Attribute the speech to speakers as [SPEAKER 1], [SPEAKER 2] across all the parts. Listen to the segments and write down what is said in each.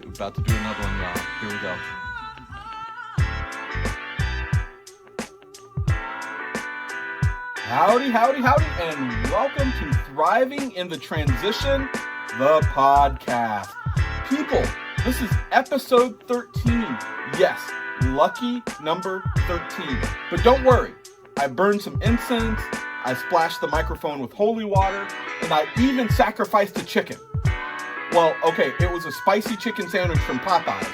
[SPEAKER 1] right, we're about to do another one, y'all. Here we go. Howdy, howdy, howdy, and welcome to Thriving in the Transition, the podcast. People, this is episode 13. Yes, lucky number 13. But don't worry, I burned some incense, I splashed the microphone with holy water, and I even sacrificed a chicken. Well, okay, it was a spicy chicken sandwich from Popeyes,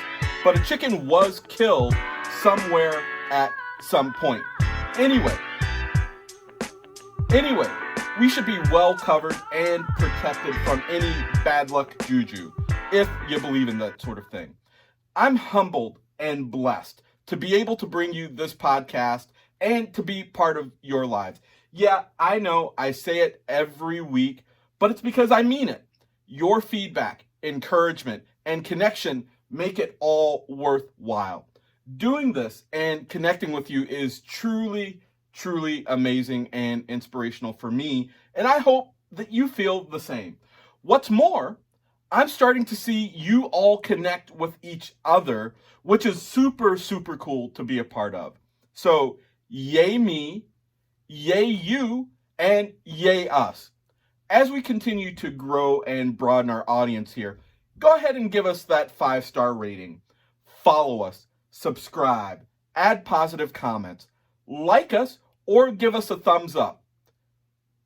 [SPEAKER 1] but a chicken was killed somewhere at some point. Anyway, we should be well covered and protected from any bad luck juju, if you believe in that sort of thing. I'm humbled and blessed to be able to bring you this podcast and to be part of your lives. Yeah, I know I say it every week, but it's because I mean it. Your feedback, encouragement, and connection make it all worthwhile. Doing this and connecting with you is truly amazing and inspirational for me, and I hope that you feel the same. What's more, I'm starting to see you all connect with each other, which is super cool to be a part of. So, yay me, yay you, and yay us. As we continue to grow and broaden our audience here, go ahead and give us that 5-star rating. Follow us, subscribe, add positive comments, like us, or give us a thumbs up.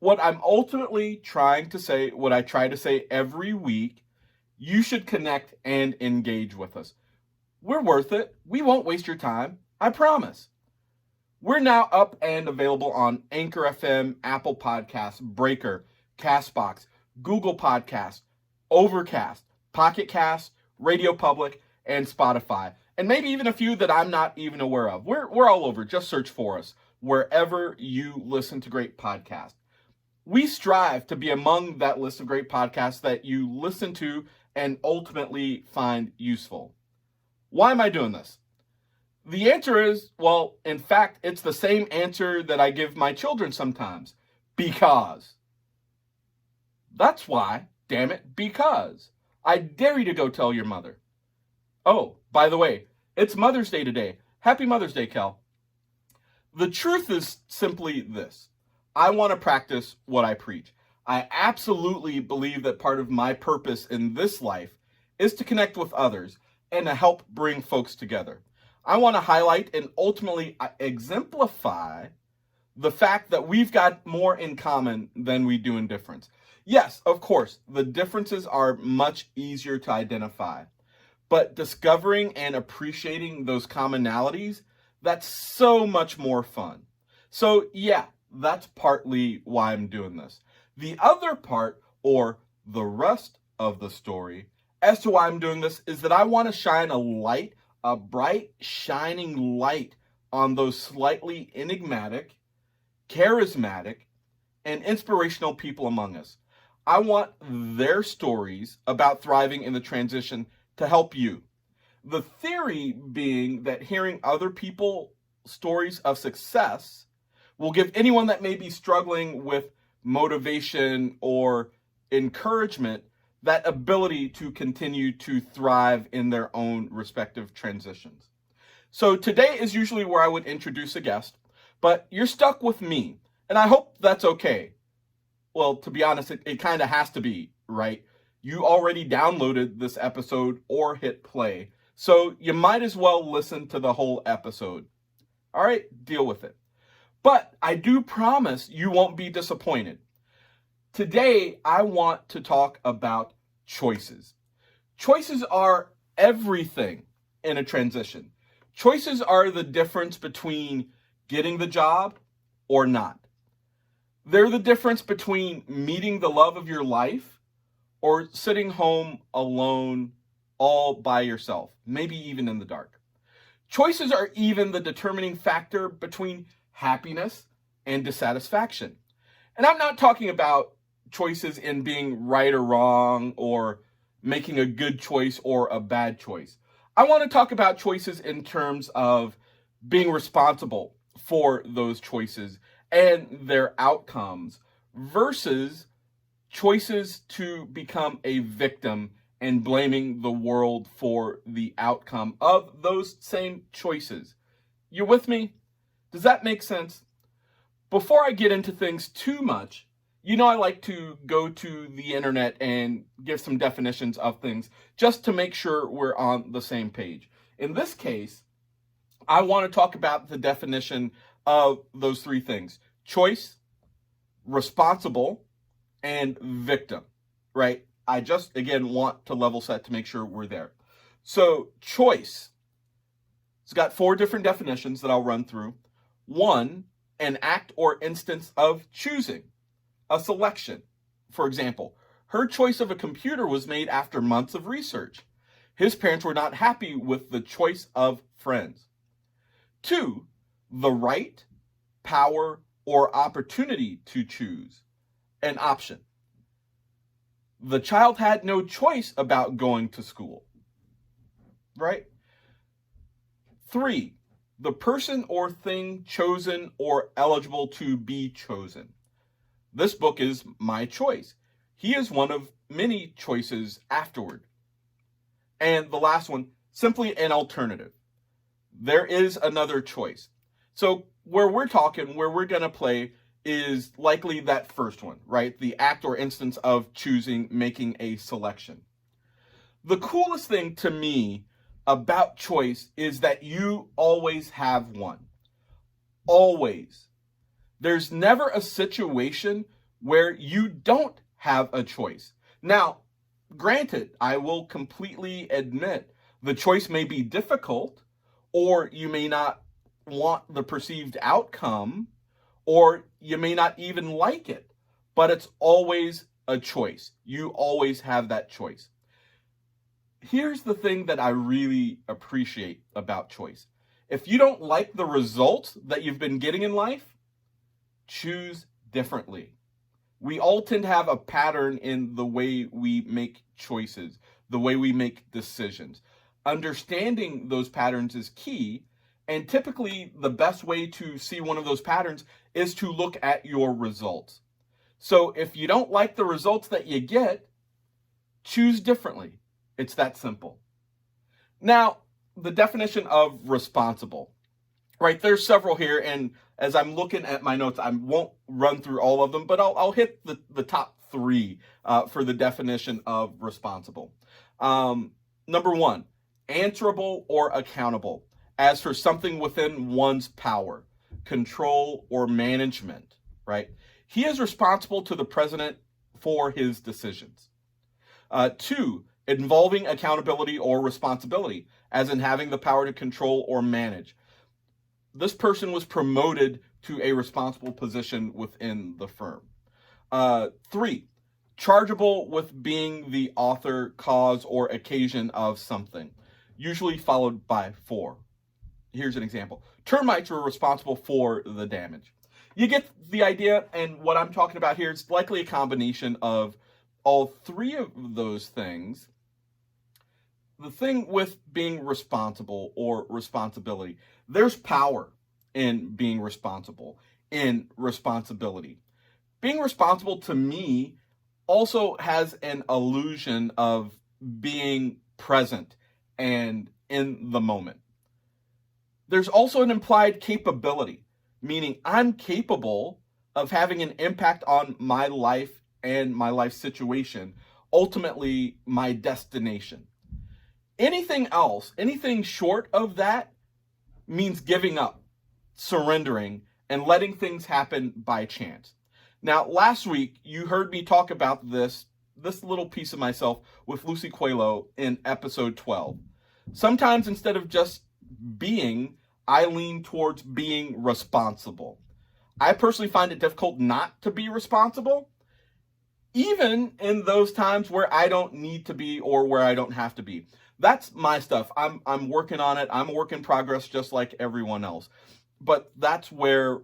[SPEAKER 1] What I'm ultimately trying to say, what I try to say every week, you should connect and engage with us. We're worth it. We won't waste your time. I promise. We're now up and available on Anchor FM, Apple Podcasts, Breaker, Castbox, Google Podcasts, Overcast, Pocket Cast, Radio Public, and Spotify. And maybe even a few that I'm not even aware of. We're all over. Just search for us wherever you listen to great podcasts. We strive to be among that list of great podcasts that you listen to and ultimately find useful. Why am I doing this? The answer is, well, in fact, it's the same answer that I give my children sometimes. Because. That's why, damn it, because. I dare you to go tell your mother. Oh, by the way, it's Mother's Day today. Happy Mother's Day, Kel. The truth is simply this. I want to practice what I preach. I absolutely believe that part of my purpose in this life is to connect with others and to help bring folks together. I want to highlight and ultimately exemplify the fact that we've got more in common than we do in difference. Yes, of course, the differences are much easier to identify, but discovering and appreciating those commonalities, that's so much more fun. So yeah, that's partly why I'm doing this. The other part, or the rest of the story, as to why I'm doing this, is that I want to shine a bright, shining light on those slightly enigmatic, charismatic, and inspirational people among us. I want their stories about thriving in the transition to help you. The theory being that hearing other people's stories of success will give anyone that may be struggling with motivation or encouragement that ability to continue to thrive in their own respective transitions. So today is usually where I would introduce a guest, but you're stuck with me, and I hope that's okay. Well, to be honest, it kind of has to be, right? You already downloaded this episode or hit play, so you might as well listen to the whole episode. All right, deal with it. But I do promise you won't be disappointed. Today, I want to talk about choices. Choices are everything in a transition. Choices are the difference between getting the job or not. They're the difference between meeting the love of your life or sitting home alone all by yourself, maybe even in the dark. Choices are even the determining factor between happiness and dissatisfaction. And I'm not talking about choices in being right or wrong or making a good choice or a bad choice. I want to talk about choices in terms of being responsible for those choices and their outcomes versus choices to become a victim and blaming the world for the outcome of those same choices. You with me? Does that make sense? Before I get into things too much, I like to go to the internet and give some definitions of things just to make sure we're on the same page. In this case, I want to talk about the definition of those three things: choice, responsible, and victim, right? I just, again, want to level set to make sure we're there. So choice, it's got four different definitions that I'll run through. One, an act or instance of choosing, a selection. For example, her choice of a computer was made after months of research. His parents were not happy with the choice of friends. Two, the right, power, or opportunity to choose, an option. The child had no choice about going to school, right? Three, the person or thing chosen or eligible to be chosen. This book is my choice. He is one of many choices afterward. And the last one, simply an alternative. There is another choice. So where we're going to play is likely that first one, right? The act or instance of choosing, making a selection. The coolest thing to me about choice is that you always have one. Always. There's never a situation where you don't have a choice. Now, granted, I will completely admit the choice may be difficult, or you may not want the perceived outcome, or you may not even like it, but it's always a choice. You always have that choice. Here's the thing that I really appreciate about choice. If you don't like the results that you've been getting in life, choose differently. We all tend to have a pattern in the way we make choices, the way we make decisions. Understanding those patterns is key, and typically the best way to see one of those patterns is to look at your results. So if you don't like the results that you get, choose differently. It's that simple. Now, the definition of responsible, right? There's several here, and as I'm looking at my notes, I won't run through all of them, but I'll hit the top three for the definition of responsible. Number one, answerable or accountable, as for something within one's power, control, or management, right? He is responsible to the president for his decisions. Two, involving accountability or responsibility, as in having the power to control or manage. This person was promoted to a responsible position within the firm. Three, chargeable with being the author, cause, or occasion of something, usually followed by for. Here's an example. Termites were responsible for the damage. You get the idea, and what I'm talking about here is likely a combination of all three of those things. The thing with being responsible or responsibility, there's power in being responsible, in responsibility. Being responsible to me also has an illusion of being present and in the moment. There's also an implied capability, meaning I'm capable of having an impact on my life and my life situation, ultimately my destination. Anything else, anything short of that, means giving up, surrendering, and letting things happen by chance. Now, last week, you heard me talk about this little piece of myself with Lucy Coelho in episode 12. Sometimes instead of just being, I lean towards being responsible. I personally find it difficult not to be responsible, even in those times where I don't need to be or where I don't have to be. That's my stuff. I'm working on it. I'm a work in progress just like everyone else. But that's where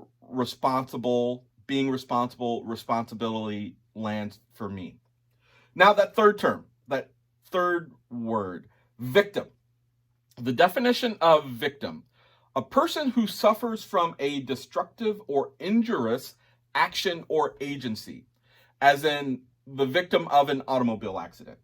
[SPEAKER 1] being responsible, responsibility lands for me. Now that third word, victim. The definition of victim: a person who suffers from a destructive or injurious action or agency, as in the victim of an automobile accident.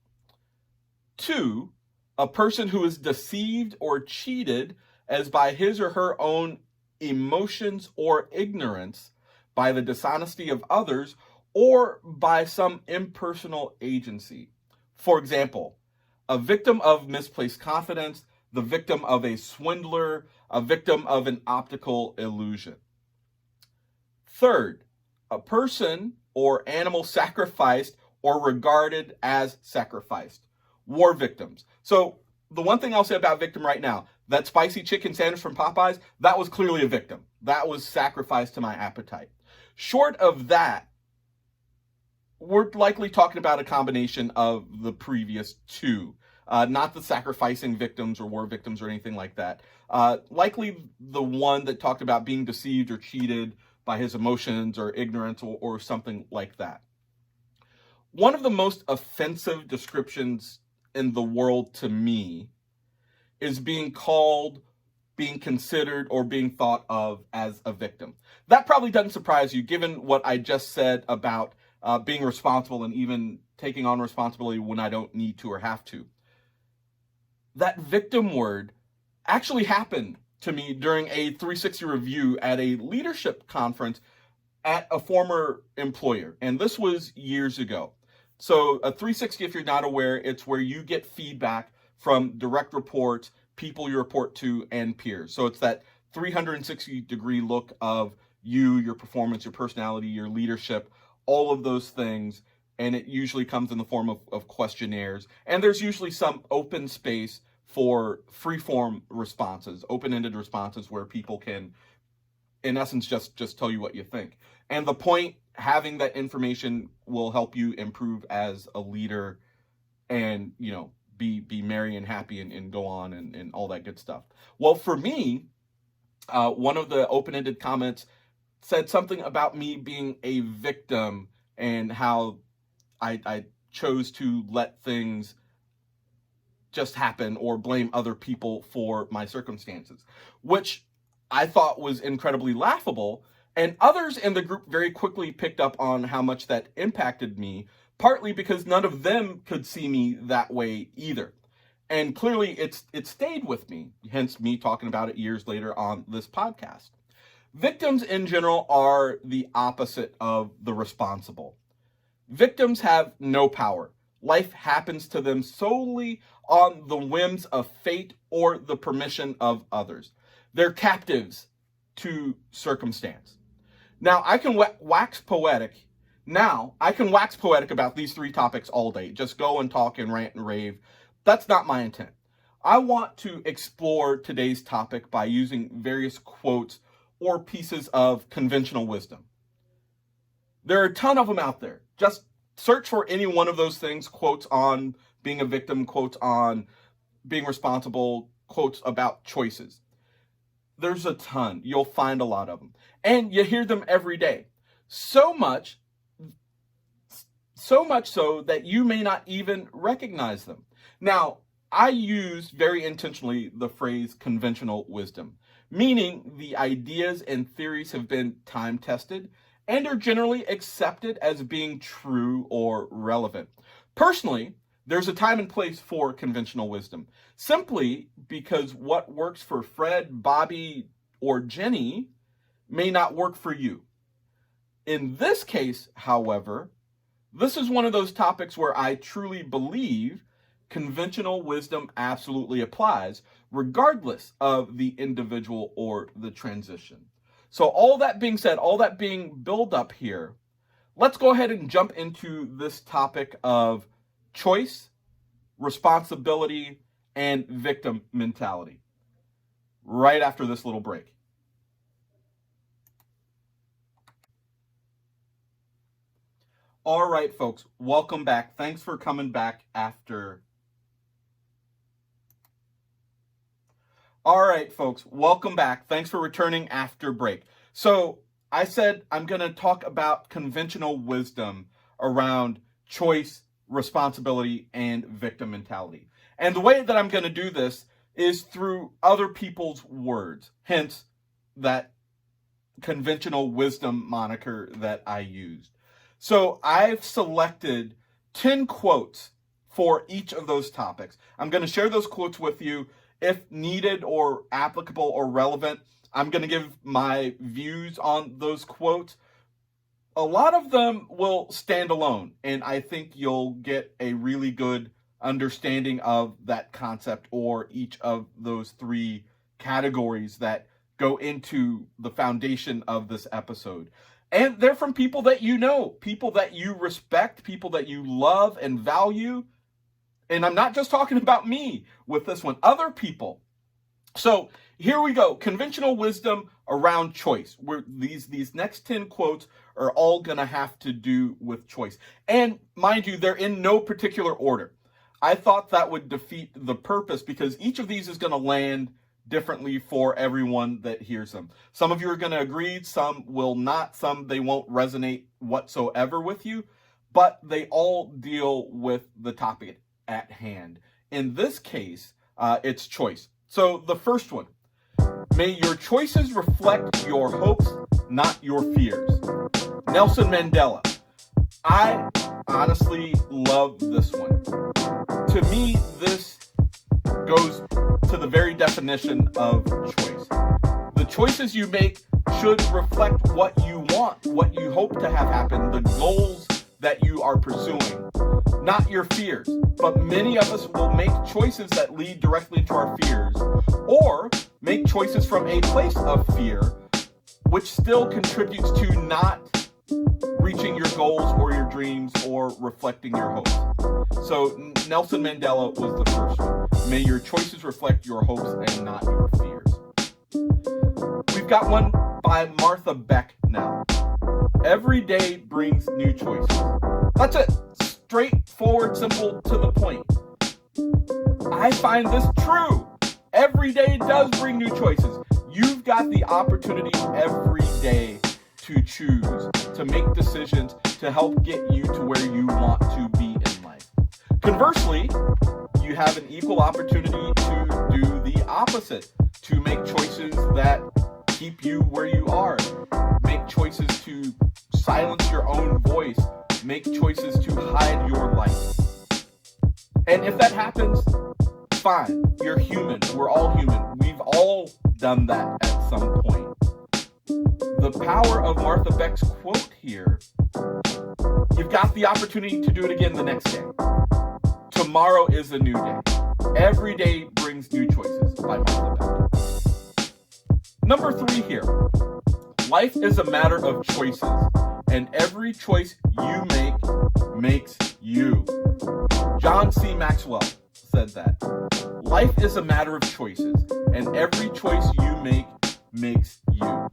[SPEAKER 1] 2, a person who is deceived or cheated as by his or her own emotions or ignorance, by the dishonesty of others, or by some impersonal agency. For example, a victim of misplaced confidence, the victim of a swindler, a victim of an optical illusion. 3rd, a person or animal sacrificed or regarded as sacrificed. War victims. So the one thing I'll say about victim right now, that spicy chicken sandwich from Popeyes, that was clearly a victim. That was sacrificed to my appetite. Short of that, we're likely talking about a combination of the previous 2. Not the sacrificing victims or war victims or anything like that. Likely the one that talked about being deceived or cheated by his emotions or ignorance or something like that. One of the most offensive descriptions in the world to me is being called, being considered, or being thought of as a victim. That probably doesn't surprise you, given what I just said about being responsible and even taking on responsibility when I don't need to or have to. That victim word actually happened to me during a 360 review at a leadership conference at a former employer. And this was years ago. So a 360, if you're not aware, it's where you get feedback from direct reports, people you report to, and peers. So it's that 360-degree look of you, your performance, your personality, your leadership, all of those things. And it usually comes in the form of questionnaires. And there's usually some open space for free-form responses, open-ended responses where people can, in essence, just tell you what you think. And the point, having that information will help you improve as a leader and, be merry and happy and go on and all that good stuff. Well, for me, one of the open-ended comments said something about me being a victim and how I chose to let things just happen or blame other people for my circumstances, which I thought was incredibly laughable. And others in the group very quickly picked up on how much that impacted me, partly because none of them could see me that way either. And clearly it stayed with me, hence me talking about it years later on this podcast. Victims in general are the opposite of the responsible. Victims have no power. Life happens to them solely on the whims of fate or the permission of others. They're captives to circumstance. Now, I can wax poetic. I can wax poetic about these 3 topics all day. Just go and talk and rant and rave. That's not my intent. I want to explore today's topic by using various quotes or pieces of conventional wisdom. There are a ton of them out there. Just search for any one of those things, quotes on being a victim, quotes on being responsible, quotes about choices. There's a ton. You'll find a lot of them. And you hear them every day. So much so that you may not even recognize them. Now, I use very intentionally the phrase conventional wisdom, meaning the ideas and theories have been time tested and are generally accepted as being true or relevant. Personally, there's a time and place for conventional wisdom, simply because what works for Fred, Bobby, or Jenny may not work for you. In this case, however, this is one of those topics where I truly believe conventional wisdom absolutely applies, regardless of the individual or the transition. So all that being said, all that being built up here, let's go ahead and jump into this topic of choice, responsibility, and victim mentality right after this little break. All right, folks, welcome back. Thanks for coming back after. All right, folks, welcome back. Thanks for returning after break. So I said I'm going to talk about conventional wisdom around choice, responsibility, and victim mentality. And the way that I'm going to do this is through other people's words, hence that conventional wisdom moniker that I used. So I've selected 10 quotes for each of those topics. I'm going to share those quotes with you if needed or applicable or relevant. I'm going to give my views on those quotes. A lot of them will stand alone, and I think you'll get a really good understanding of that concept or each of those three categories that go into the foundation of this episode. And they're from people that you know, people that you respect, people that you love and value. And I'm not just talking about me with this one, other people. So here we go. Conventional wisdom around choice. Where these next 10 quotes are all going to have to do with choice. And mind you, they're in no particular order. I thought that would defeat the purpose because each of these is going to land differently for everyone that hears them. Some of you are going to agree, some will not, some they won't resonate whatsoever with you, but they all deal with the topic at hand. In this case, it's choice. So the first one, may your choices reflect your hopes, not your fears. Nelson Mandela. I honestly love this one. To me, this goes to the very definition of choice. The choices you make should reflect what you want, what you hope to have happen, the goals that you are pursuing, not your fears. But many of us will make choices that lead directly to our fears, or make choices from a place of fear, which still contributes to not reaching your goals or your dreams or reflecting your hopes. So Nelson Mandela was the first one. May your choices reflect your hopes and not your fears. We've got one by Martha Beck now. Every day brings new choices. That's it. Straightforward, simple, to the point. I find this true. Every day does bring new choices. You've got the opportunity every day to choose, to make decisions to help get you to where you want to be in life. Conversely, you have an equal opportunity to do the opposite, to make choices that keep you where you are, make choices to silence your own voice, make choices to hide your light. And if that happens, fine. You're human. We're all human. We've all done that at some point. The power of Martha Beck's quote here, you've got the opportunity to do it again the next day. Tomorrow is a new day. Every day brings new choices by Martha Beck. Number 3 here. Life is a matter of choices, and every choice you make makes you. John C. Maxwell said that. Life is a matter of choices, and every choice you make makes you.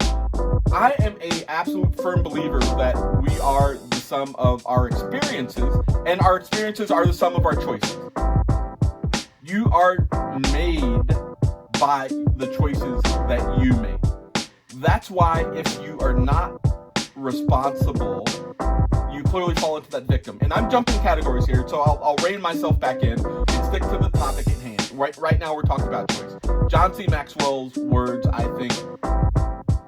[SPEAKER 1] I am an absolute firm believer that we are the sum of our experiences, and our experiences are the sum of our choices. You are made by the choices that you make. That's why if you are not responsible, you clearly fall into that victim. And I'm jumping categories here, so I'll rein myself back in and stick to the topic at hand. Right now we're talking about choice. John C. Maxwell's words, I think,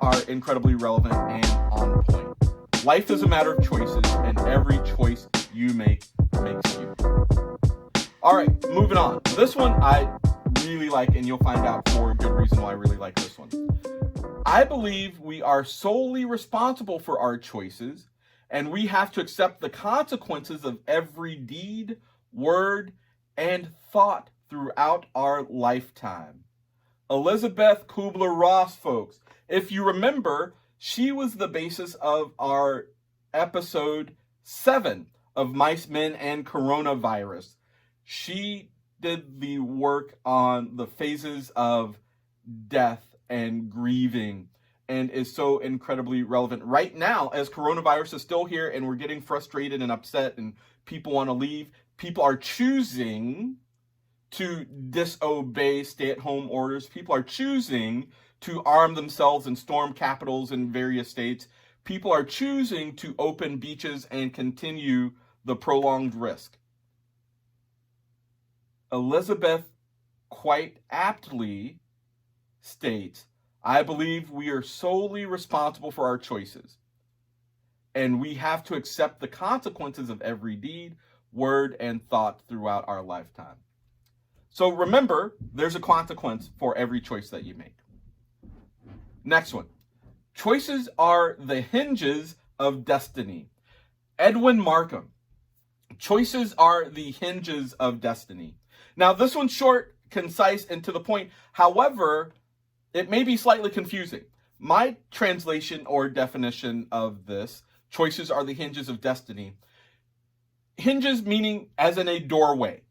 [SPEAKER 1] are incredibly relevant and on point. Life is a matter of choices, and every choice you make makes you. All right, moving on. This one I really like, and you'll find out for a good reason why I really like this one. I believe we are solely responsible for our choices, and we have to accept the consequences of every deed, word, and thought throughout our lifetime. Elizabeth Kubler-Ross, folks. If you remember, she was the basis of our episode 7 of Mice, Men, and Coronavirus. She did the work on the phases of death and grieving and is so incredibly relevant right now as coronavirus is still here and we're getting frustrated and upset and people want to leave. People are choosing to disobey stay-at-home orders. People are choosing to arm themselves and storm capitals in various states. People are choosing to open beaches and continue the prolonged risk. Elizabeth quite aptly states, I believe we are solely responsible for our choices, and we have to accept the consequences of every deed, word, and thought throughout our lifetime. So remember, there's a consequence for every choice that you make. Next one. Choices are the hinges of destiny. Edwin Markham. Choices are the hinges of destiny. Now, this one's short, concise, and to the point. However, it may be slightly confusing. My translation or definition of this, choices are the hinges of destiny. Hinges meaning as in a doorway,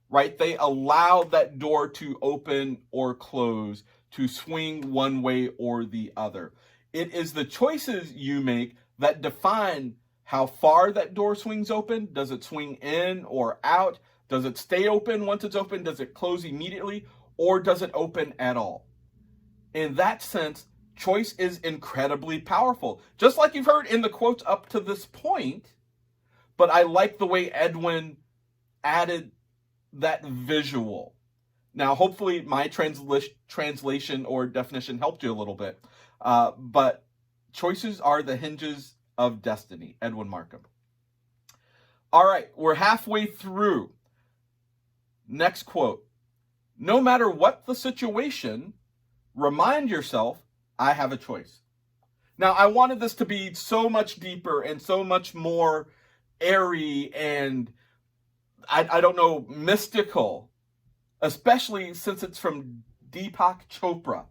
[SPEAKER 1] right? They allow that door to open or close, to swing one way or the other. It is the choices you make that define how far that door swings open. Does it swing in or out? Does it stay open once it's open? Does it close immediately? Or does it open at all? In that sense, choice is incredibly powerful. Just like you've heard in the quotes up to this point, but I like the way Edwin added that visual. Now, hopefully my translation or definition helped you a little bit. But choices are the hinges of destiny, Edwin Markham. All right, we're halfway through. Next quote. No matter what the situation, remind yourself, I have a choice. Now, I wanted this to be so much deeper and so much more airy and, I don't know, mystical, especially since it's from Deepak Chopra,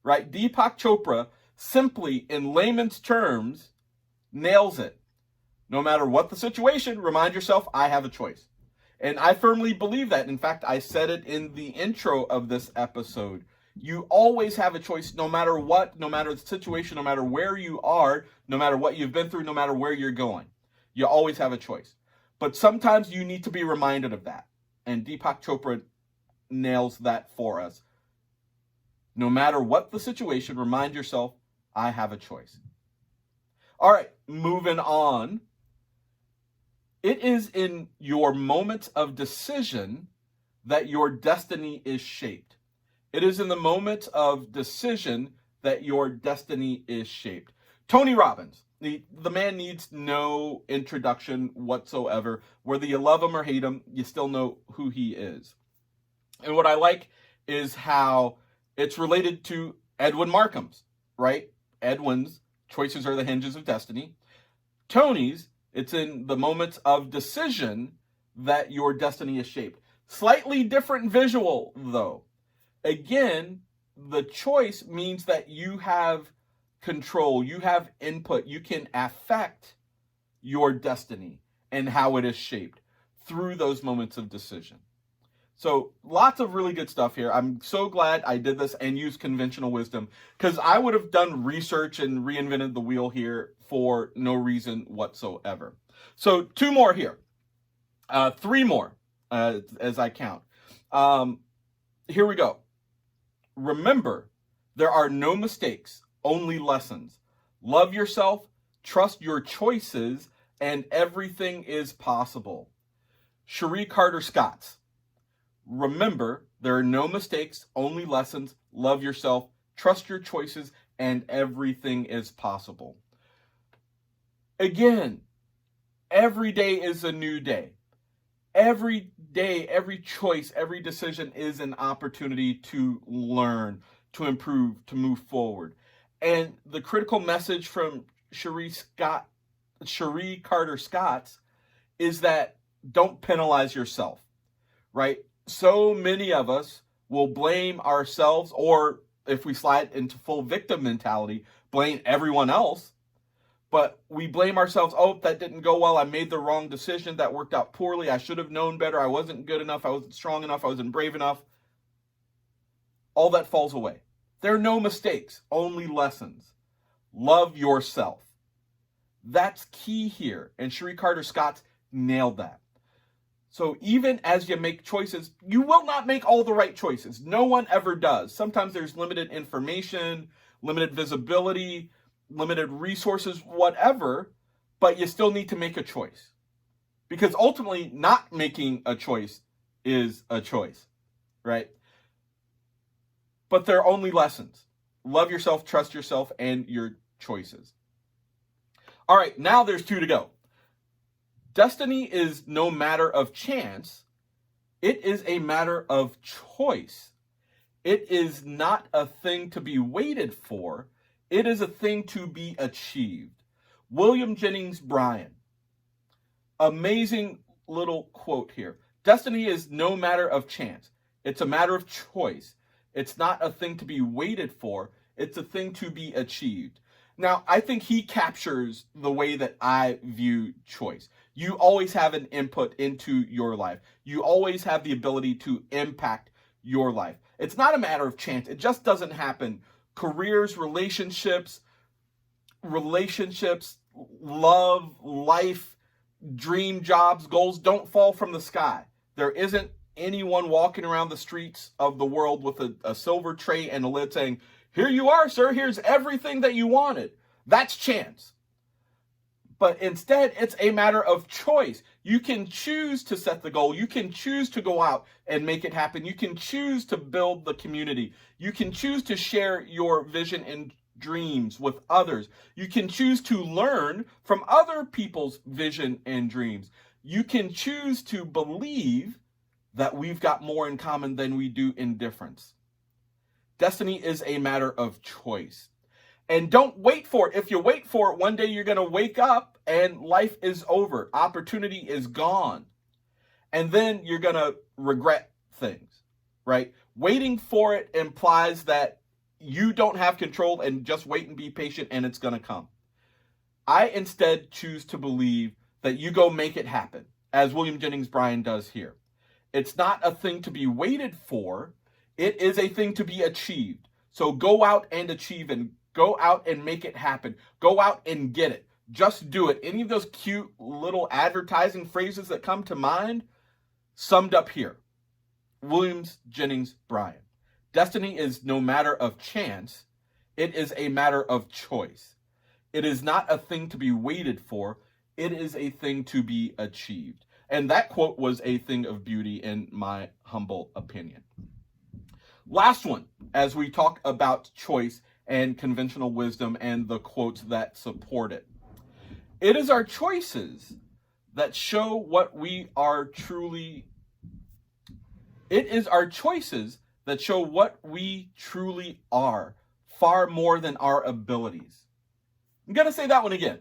[SPEAKER 1] right? Deepak Chopra, simply in layman's terms, nails it. No matter what the situation, remind yourself, I have a choice. And I firmly believe that. In fact, I said it in the intro of this episode. You always have a choice, no matter what, no matter the situation, no matter where you are, no matter what you've been through, no matter where you're going. You always have a choice. But sometimes you need to be reminded of that. And Deepak Chopra nails that for us. No matter what the situation, remind yourself, I have a choice. All right, moving on. It is in your moments of decision that your destiny is shaped. It is in the moments of decision that your destiny is shaped. Tony Robbins, the man needs no introduction whatsoever. Whether you love him or hate him, you still know who he is. And what I like is how it's related to Edwin Markham's, right? Edwin's choices are the hinges of destiny. Tony's, it's in the moments of decision that your destiny is shaped. Slightly different visual, though. Again, the choice means that you have control, you have input, you can affect your destiny and how it is shaped through those moments of decision. So lots of really good stuff here. I'm so glad I did this and used conventional wisdom, because I would have done research and reinvented the wheel here for no reason whatsoever. So 2 more here. 3 more as I count. Here we go. Remember, there are no mistakes, only lessons. Love yourself, trust your choices, and everything is possible. Cherie Carter Scott. Remember, there are no mistakes, only lessons. Love yourself, trust your choices, and everything is possible. Again, every day is a new day. Every day, every choice, every decision is an opportunity to learn, to improve, to move forward. And the critical message from Cherie Carter Scott is that don't penalize yourself, right? So many of us will blame ourselves, or if we slide into full victim mentality, blame everyone else. But we blame ourselves. Oh, that didn't go well. I made the wrong decision. That worked out poorly. I should have known better. I wasn't good enough. I wasn't strong enough. I wasn't brave enough. All that falls away. There are no mistakes, only lessons. Love yourself. That's key here. And Cherie Carter Scott nailed that. So even as you make choices, you will not make all the right choices. No one ever does. Sometimes there's limited information, limited visibility, limited resources, whatever, but you still need to make a choice. Because ultimately, not making a choice is a choice, right? But they're only lessons. Love yourself, trust yourself, and your choices. All right, now there's 2 to go. Destiny is no matter of chance. It is a matter of choice. It is not a thing to be waited for. It is a thing to be achieved. William Jennings Bryan. Amazing little quote here. Destiny is no matter of chance. It's a matter of choice. It's not a thing to be waited for. It's a thing to be achieved. Now, I think he captures the way that I view choice. You always have an input into your life. You always have the ability to impact your life. It's not a matter of chance. It just doesn't happen. Careers, relationships, love, life, dream jobs, goals don't fall from the sky. There isn't anyone walking around the streets of the world with a silver tray and a lid saying, "Here you are, sir. Here's everything that you wanted." That's chance. But instead, it's a matter of choice. You can choose to set the goal. You can choose to go out and make it happen. You can choose to build the community. You can choose to share your vision and dreams with others. You can choose to learn from other people's vision and dreams. You can choose to believe that we've got more in common than we do in difference. Destiny is a matter of choice. And don't wait for it. If you wait for it, one day you're going to wake up and life is over. Opportunity is gone. And then you're going to regret things, right? Waiting for it implies that you don't have control and just wait and be patient and it's going to come. I instead choose to believe that you go make it happen, as William Jennings Bryan does here. It's not a thing to be waited for. It is a thing to be achieved. So go out and achieve and go out and make it happen. Go out and get it. Just do it. Any of those cute little advertising phrases that come to mind, summed up here. William Jennings Bryan. Destiny is no matter of chance. It is a matter of choice. It is not a thing to be waited for. It is a thing to be achieved. And that quote was a thing of beauty in my humble opinion. Last one, as we talk about choice and conventional wisdom and the quotes that support it. It is our choices that show what we are truly. It is our choices that show what we truly are, far more than our abilities. I'm going to say that one again.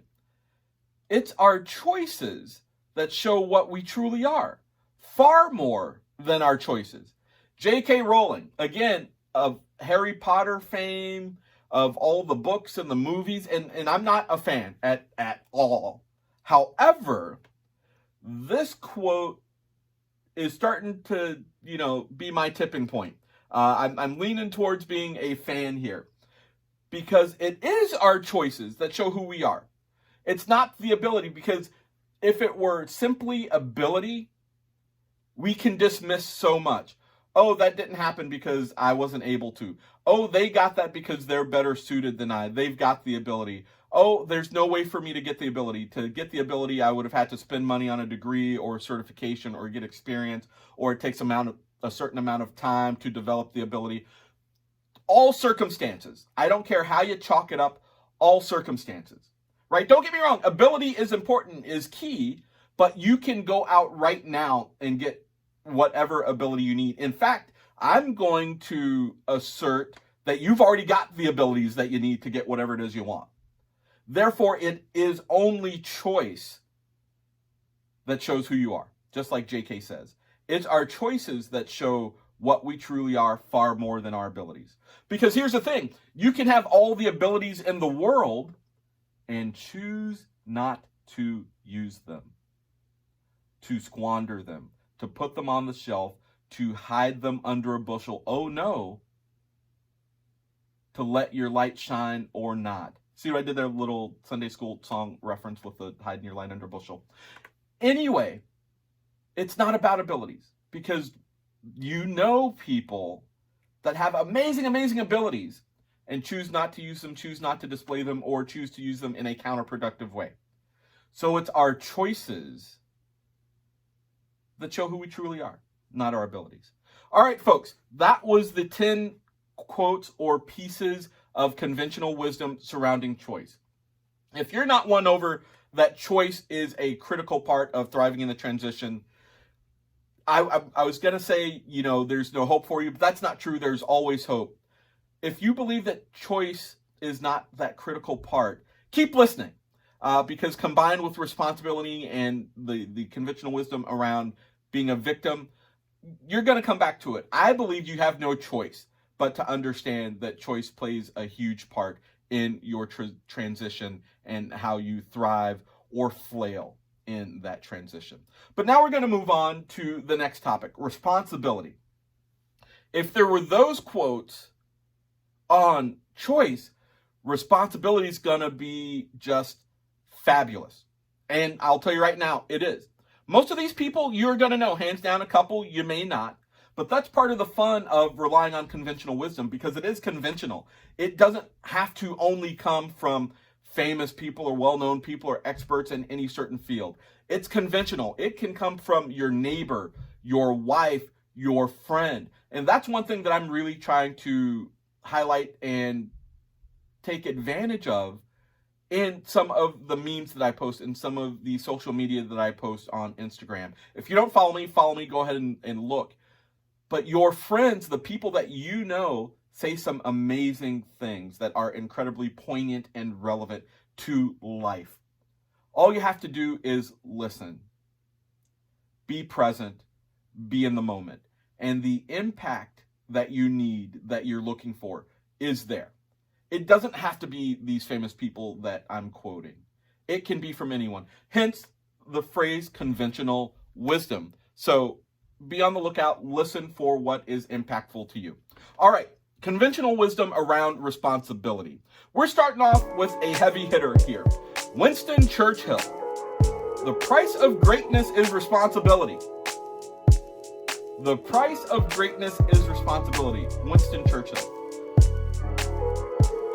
[SPEAKER 1] It's our choices that show what we truly are, far more than our choices. J.K. Rowling, again, of Harry Potter fame, of all the books and the movies, and I'm not a fan at all. However, this quote is starting to, be my tipping point. I'm leaning towards being a fan here because it is our choices that show who we are. It's not the ability, because if it were simply ability, we can dismiss so much. Oh, that didn't happen because I wasn't able to. Oh, they got that because they're better suited than I. They've got the ability. Oh, there's no way for me to get the ability. To get the ability, I would have had to spend money on a degree or certification or get experience, or it takes a certain amount of time to develop the ability. All circumstances. I don't care how you chalk it up. All circumstances. Right? Don't get me wrong. Ability is important, is key, but you can go out right now and get whatever ability you need. In fact, I'm going to assert that you've already got the abilities that you need to get whatever it is you want. Therefore, it is only choice that shows who you are, just like JK says. It's our choices that show what we truly are, far more than our abilities. Because here's the thing, you can have all the abilities in the world and choose not to use them, to squander them, to put them on the shelf, to hide them under a bushel. Oh no, to let your light shine or not. See what I did there? Little Sunday school song reference with the hiding your light under a bushel. Anyway, it's not about abilities, because people that have amazing, amazing abilities and choose not to use them, choose not to display them, or choose to use them in a counterproductive way. So it's our choices that show who we truly are, not our abilities. All right, folks, that was the 10 quotes or pieces of conventional wisdom surrounding choice. If you're not won over that choice is a critical part of thriving in the transition. I was going to say, there's no hope for you, but that's not true. There's always hope. If you believe that choice is not that critical part, keep listening, because combined with responsibility and the conventional wisdom around being a victim, you're going to come back to it. I believe you have no choice but to understand that choice plays a huge part in your transition and how you thrive or flail in that transition. But now we're going to move on to the next topic, responsibility. If there were those quotes on choice, responsibility is going to be just fabulous. And I'll tell you right now, it is. Most of these people you're going to know, hands down. A couple you may not. But that's part of the fun of relying on conventional wisdom, because it is conventional. It doesn't have to only come from famous people or well-known people or experts in any certain field. It's conventional. It can come from your neighbor, your wife, your friend. And that's one thing that I'm really trying to highlight and take advantage of in some of the memes that I post, in some of the social media that I post on Instagram. If you don't follow me, go ahead and look. But your friends, the people that you know, say some amazing things that are incredibly poignant and relevant to life. All you have to do is listen. Be present. Be in the moment. And the impact that you need, that you're looking for, is there. It doesn't have to be these famous people that I'm quoting. It can be from anyone. Hence the phrase conventional wisdom. So be on the lookout. Listen for what is impactful to you. All right. Conventional wisdom around responsibility. We're starting off with a heavy hitter here. Winston Churchill. The price of greatness is responsibility. The price of greatness is responsibility. Winston Churchill.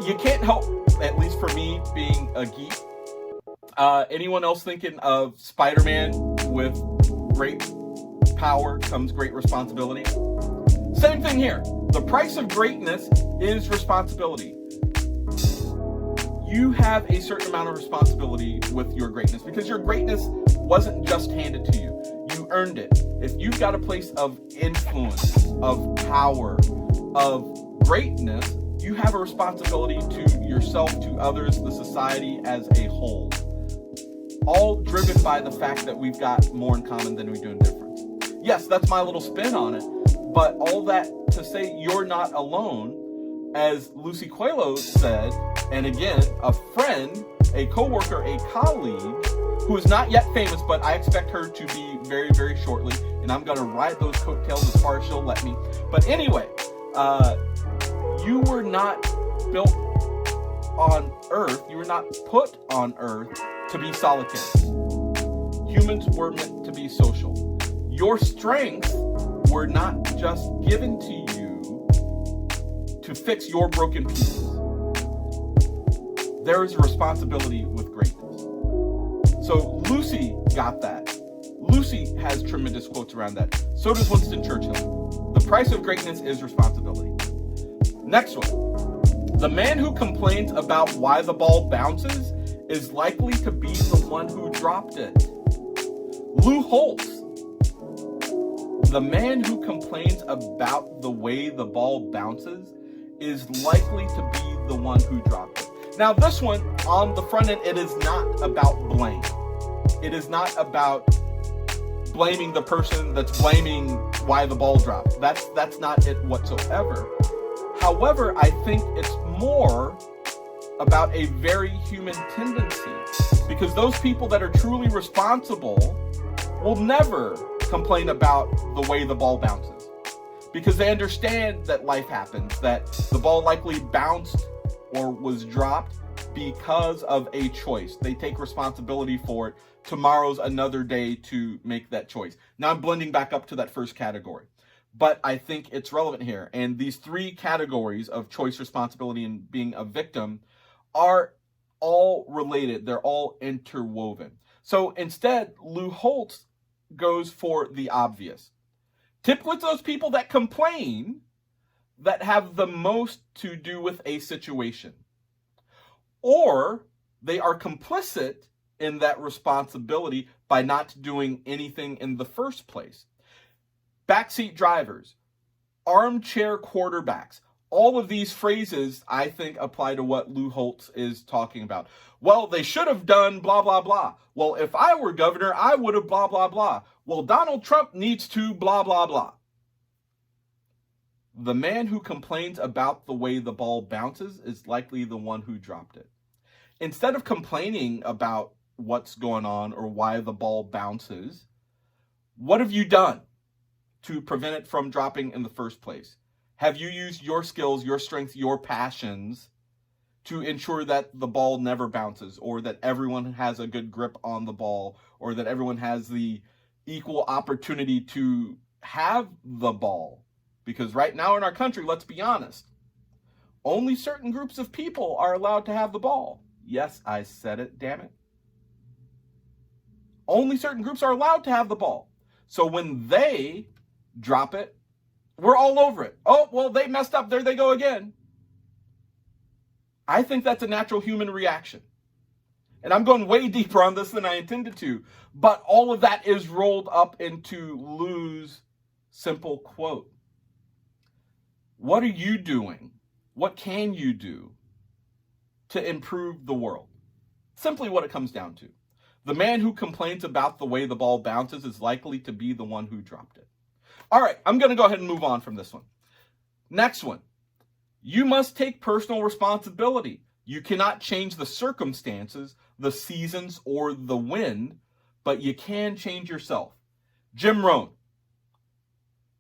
[SPEAKER 1] You can't help, at least for me, being a geek. Anyone else thinking of Spider-Man? With great power comes great responsibility. Same thing here. The price of greatness is responsibility. You have a certain amount of responsibility with your greatness, because your greatness wasn't just handed to you. You earned it. If you've got a place of influence, of power, of greatness, you have a responsibility to yourself, to others, the society as a whole. All driven by the fact that we've got more in common than we do in difference. Yes, that's my little spin on it. But all that to say, you're not alone. As Lucy Coelho said, and again, a friend, a coworker, a colleague, who is not yet famous, but I expect her to be very, very shortly. And I'm going to ride those coattails as far as she'll let me. But anyway, you were not built on Earth. You were not put on Earth to be solitary. Humans were meant to be social. Your strengths were not just given to you to fix your broken pieces. There is a responsibility with greatness. So Lucy got that. Lucy has tremendous quotes around that. So does Winston Churchill. The price of greatness is responsibility. Next one. The man who complains about why the ball bounces is likely to be the one who dropped it. Lou Holtz. The man who complains about the way the ball bounces is likely to be the one who dropped it. Now, this one, on the front end, it is not about blame. It is not about blaming the person that's blaming why the ball dropped. That's not it whatsoever. However, I think it's more about a very human tendency, because those people that are truly responsible will never complain about the way the ball bounces, because they understand that life happens, that the ball likely bounced or was dropped because of a choice. They take responsibility for it. Tomorrow's another day to make that choice. Now I'm blending back up to that first category, but I think it's relevant here. And these three categories of choice, responsibility, and being a victim are all related. They're all interwoven. So instead, Lou Holtz goes for the obvious. Typically, it's those people that complain that have the most to do with a situation, or they are complicit in that responsibility by not doing anything in the first place. Backseat drivers, armchair quarterbacks, all of these phrases, I think, apply to what Lou Holtz is talking about. Well, they should have done blah, blah, blah. Well, if I were governor, I would have blah, blah, blah. Well, Donald Trump needs to blah, blah, blah. The man who complains about the way the ball bounces is likely the one who dropped it. Instead of complaining about what's going on or why the ball bounces, what have you done to prevent it from dropping in the first place? Have you used your skills, your strengths, your passions to ensure that the ball never bounces, or that everyone has a good grip on the ball, or that everyone has the equal opportunity to have the ball? Because right now in our country, let's be honest, only certain groups of people are allowed to have the ball. Yes, I said it, damn it. Only certain groups are allowed to have the ball. So when they drop it, we're all over it. Oh, well, they messed up. There they go again. I think that's a natural human reaction. And I'm going way deeper on this than I intended to. But all of that is rolled up into Lou's simple quote. What are you doing? What can you do to improve the world? Simply what it comes down to. The man who complains about the way the ball bounces is likely to be the one who dropped it. All right, I'm going to go ahead and move on from this one. Next one. You must take personal responsibility. You cannot change the circumstances, the seasons, or the wind, but you can change yourself. Jim Rohn.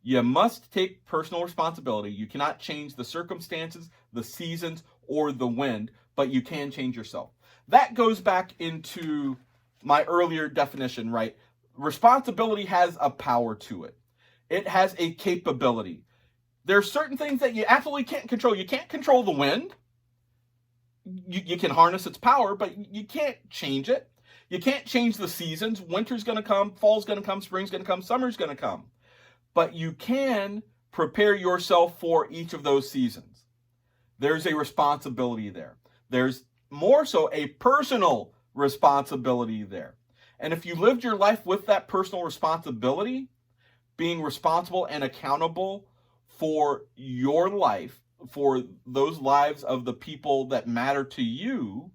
[SPEAKER 1] You must take personal responsibility. You cannot change the circumstances, the seasons, or the wind, but you can change yourself. That goes back into my earlier definition, right? Responsibility has a power to it. It has a capability. There are certain things that you absolutely can't control. You can't control the wind. You can harness its power, but you can't change it. You can't change the seasons. Winter's going to come, fall's going to come, spring's going to come, summer's going to come. But you can prepare yourself for each of those seasons. There's a responsibility there. There's more so a personal responsibility there. And if you lived your life with that personal responsibility, being responsible and accountable for your life, for those lives of the people that matter to you,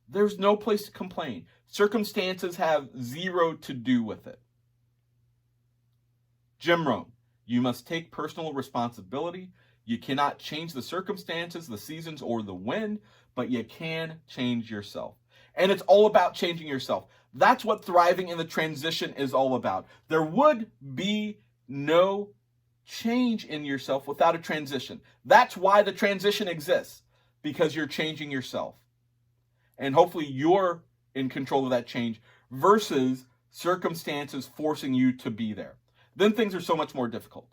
[SPEAKER 1] there's no place to complain. Circumstances have zero to do with it. Jim Rohn, you must take personal responsibility. You cannot change the circumstances, the seasons, or the wind, but you can change yourself. And it's all about changing yourself. That's what thriving in the transition is all about. There would be no change in yourself without a transition. That's why the transition exists, because you're changing yourself. And hopefully you're in control of that change versus circumstances forcing you to be there. Then things are so much more difficult.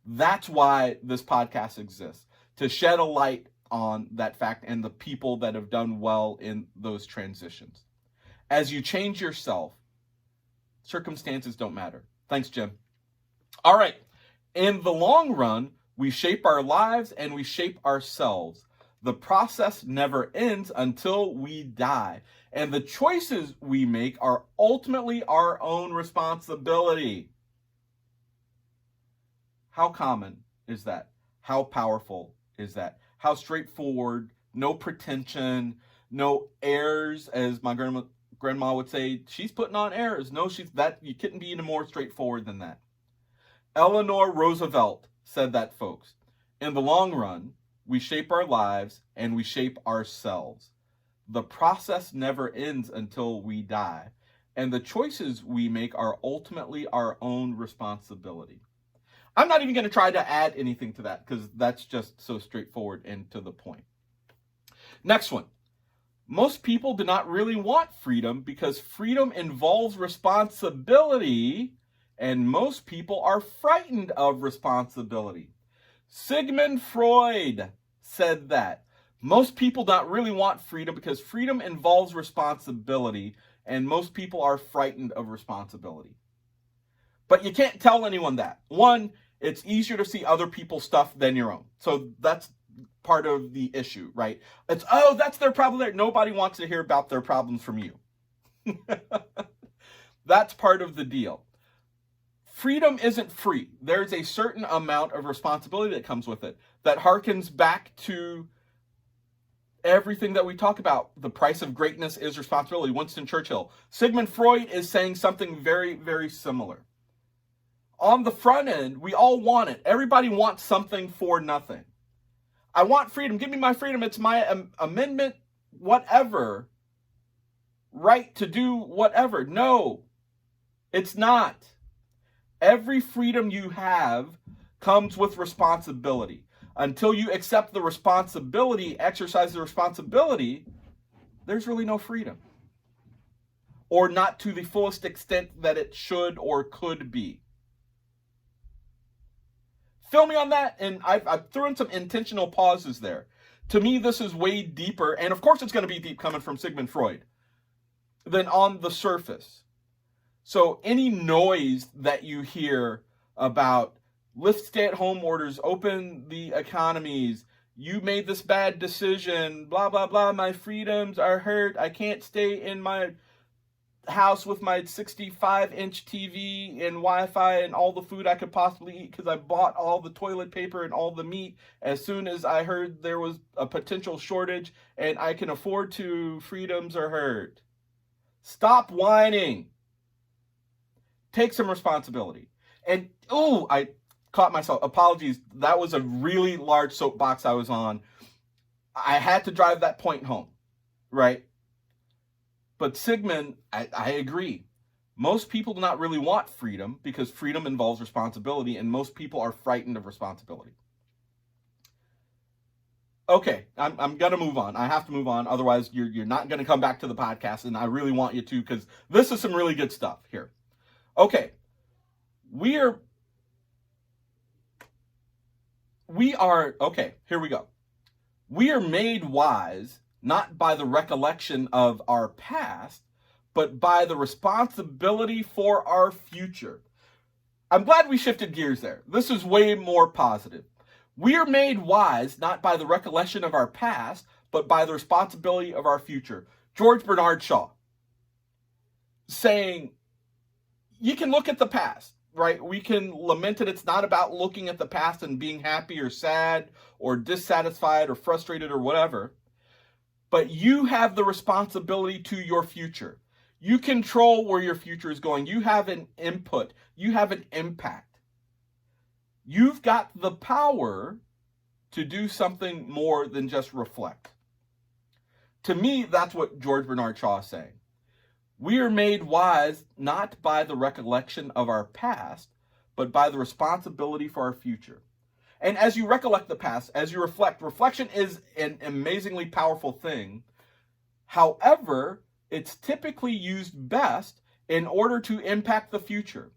[SPEAKER 1] That's why this podcast exists, to shed a light on that fact and the people that have done well in those transitions. As you change yourself, circumstances don't matter. Thanks, Jim. All right. In the long run, we shape our lives and we shape ourselves. The process never ends until we die. And the choices we make are ultimately our own responsibility. How common is that? How powerful is that? How straightforward, no pretension, no airs, as my grandma would say. She's putting on airs. No, you couldn't be any more straightforward than that. Eleanor Roosevelt said that, folks. In the long run, we shape our lives and we shape ourselves. The process never ends until we die. And the choices we make are ultimately our own responsibility. I'm not even going to try to add anything to that because that's just so straightforward and to the point. Next one. Most people do not really want freedom because freedom involves responsibility, and most people are frightened of responsibility. Sigmund Freud said that. Most people don't really want freedom because freedom involves responsibility, and most people are frightened of responsibility. But you can't tell anyone that. One, it's easier to see other people's stuff than your own. So that's part of the issue, right? It's, oh, that's their problem there. Nobody wants to hear about their problems from you. That's part of the deal. Freedom isn't free. There's a certain amount of responsibility that comes with it that harkens back to everything that we talk about. The price of greatness is responsibility. Winston Churchill. Sigmund Freud is saying something very, very similar. On the front end, we all want it. Everybody wants something for nothing. I want freedom. Give me my freedom. It's my amendment, whatever, right to do whatever. No, it's not. Every freedom you have comes with responsibility. Until you accept the responsibility, exercise the responsibility, there's really no freedom. Or not to the fullest extent that it should or could be. Feel me on that? And I've thrown some intentional pauses there. To me, this is way deeper, and of course it's going to be deep coming from Sigmund Freud, than on the surface. So any noise that you hear about lift stay-at-home orders, open the economies, you made this bad decision, blah, blah, blah, my freedoms are hurt, I can't stay in my house with my 65-inch TV and Wi-Fi and all the food I could possibly eat because I bought all the toilet paper and all the meat as soon as I heard there was a potential shortage and I can afford to, freedoms are hurt. Stop whining. Take some responsibility. And, I caught myself. Apologies. That was a really large soapbox I was on. I had to drive that point home, right? But Sigmund, I agree. Most people do not really want freedom because freedom involves responsibility, and most people are frightened of responsibility. Okay, I'm going to move on. I have to move on. Otherwise, you're not going to come back to the podcast, and I really want you to because this is some really good stuff here. Okay, we are, okay, here we go. We are made wise not by the recollection of our past, but by the responsibility for our future. I'm glad we shifted gears there. This is way more positive. We are made wise not by the recollection of our past, but by the responsibility of our future. George Bernard Shaw saying, you can look at the past, right? We can lament it. It's not about looking at the past and being happy or sad or dissatisfied or frustrated or whatever. But you have the responsibility to your future. You control where your future is going. You have an input. You have an impact. You've got the power to do something more than just reflect. To me, that's what George Bernard Shaw is saying. We are made wise not by the recollection of our past, but by the responsibility for our future. And as you recollect the past, as you reflect, reflection is an amazingly powerful thing. However, it's typically used best in order to impact the future.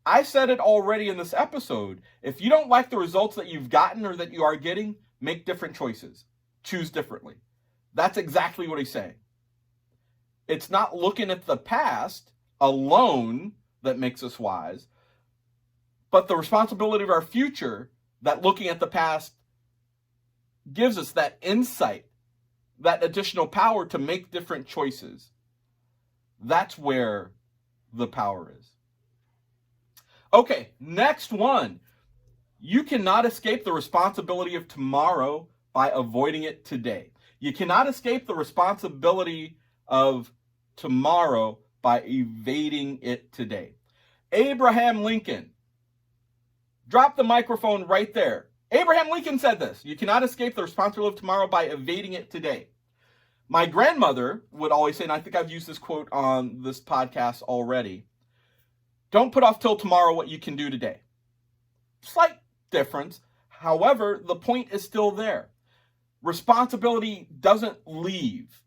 [SPEAKER 1] I said it already in this episode. If you don't like the results that you've gotten or that you are getting, make different choices. Choose differently. That's exactly what he's saying. It's not looking at the past alone that makes us wise, but the responsibility of our future that looking at the past gives us that insight, that additional power to make different choices. That's where the power is. Okay, next one. You cannot escape the responsibility of tomorrow by avoiding it today. You cannot escape the responsibility of tomorrow by evading it today. Abraham Lincoln. Drop the microphone right there. Abraham Lincoln said this. You cannot escape the responsibility of tomorrow by evading it today. My grandmother would always say, and I think I've used this quote on this podcast already, don't put off till tomorrow what you can do today. Slight difference. However, the point is still there. Responsibility doesn't leave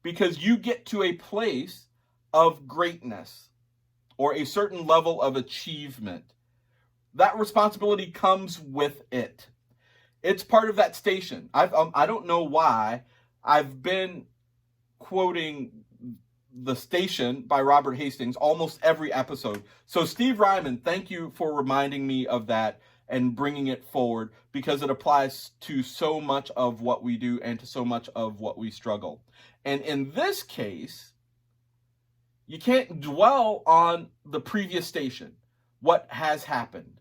[SPEAKER 1] because you get to a place of greatness or a certain level of achievement. That responsibility comes with it. It's part of that station. I don't know why I've been quoting The Station by Robert Hastings almost every episode. So Steve Ryman, thank you for reminding me of that and bringing it forward because it applies to so much of what we do and to so much of what we struggle. And in this case, You can't dwell on the previous station, what has happened.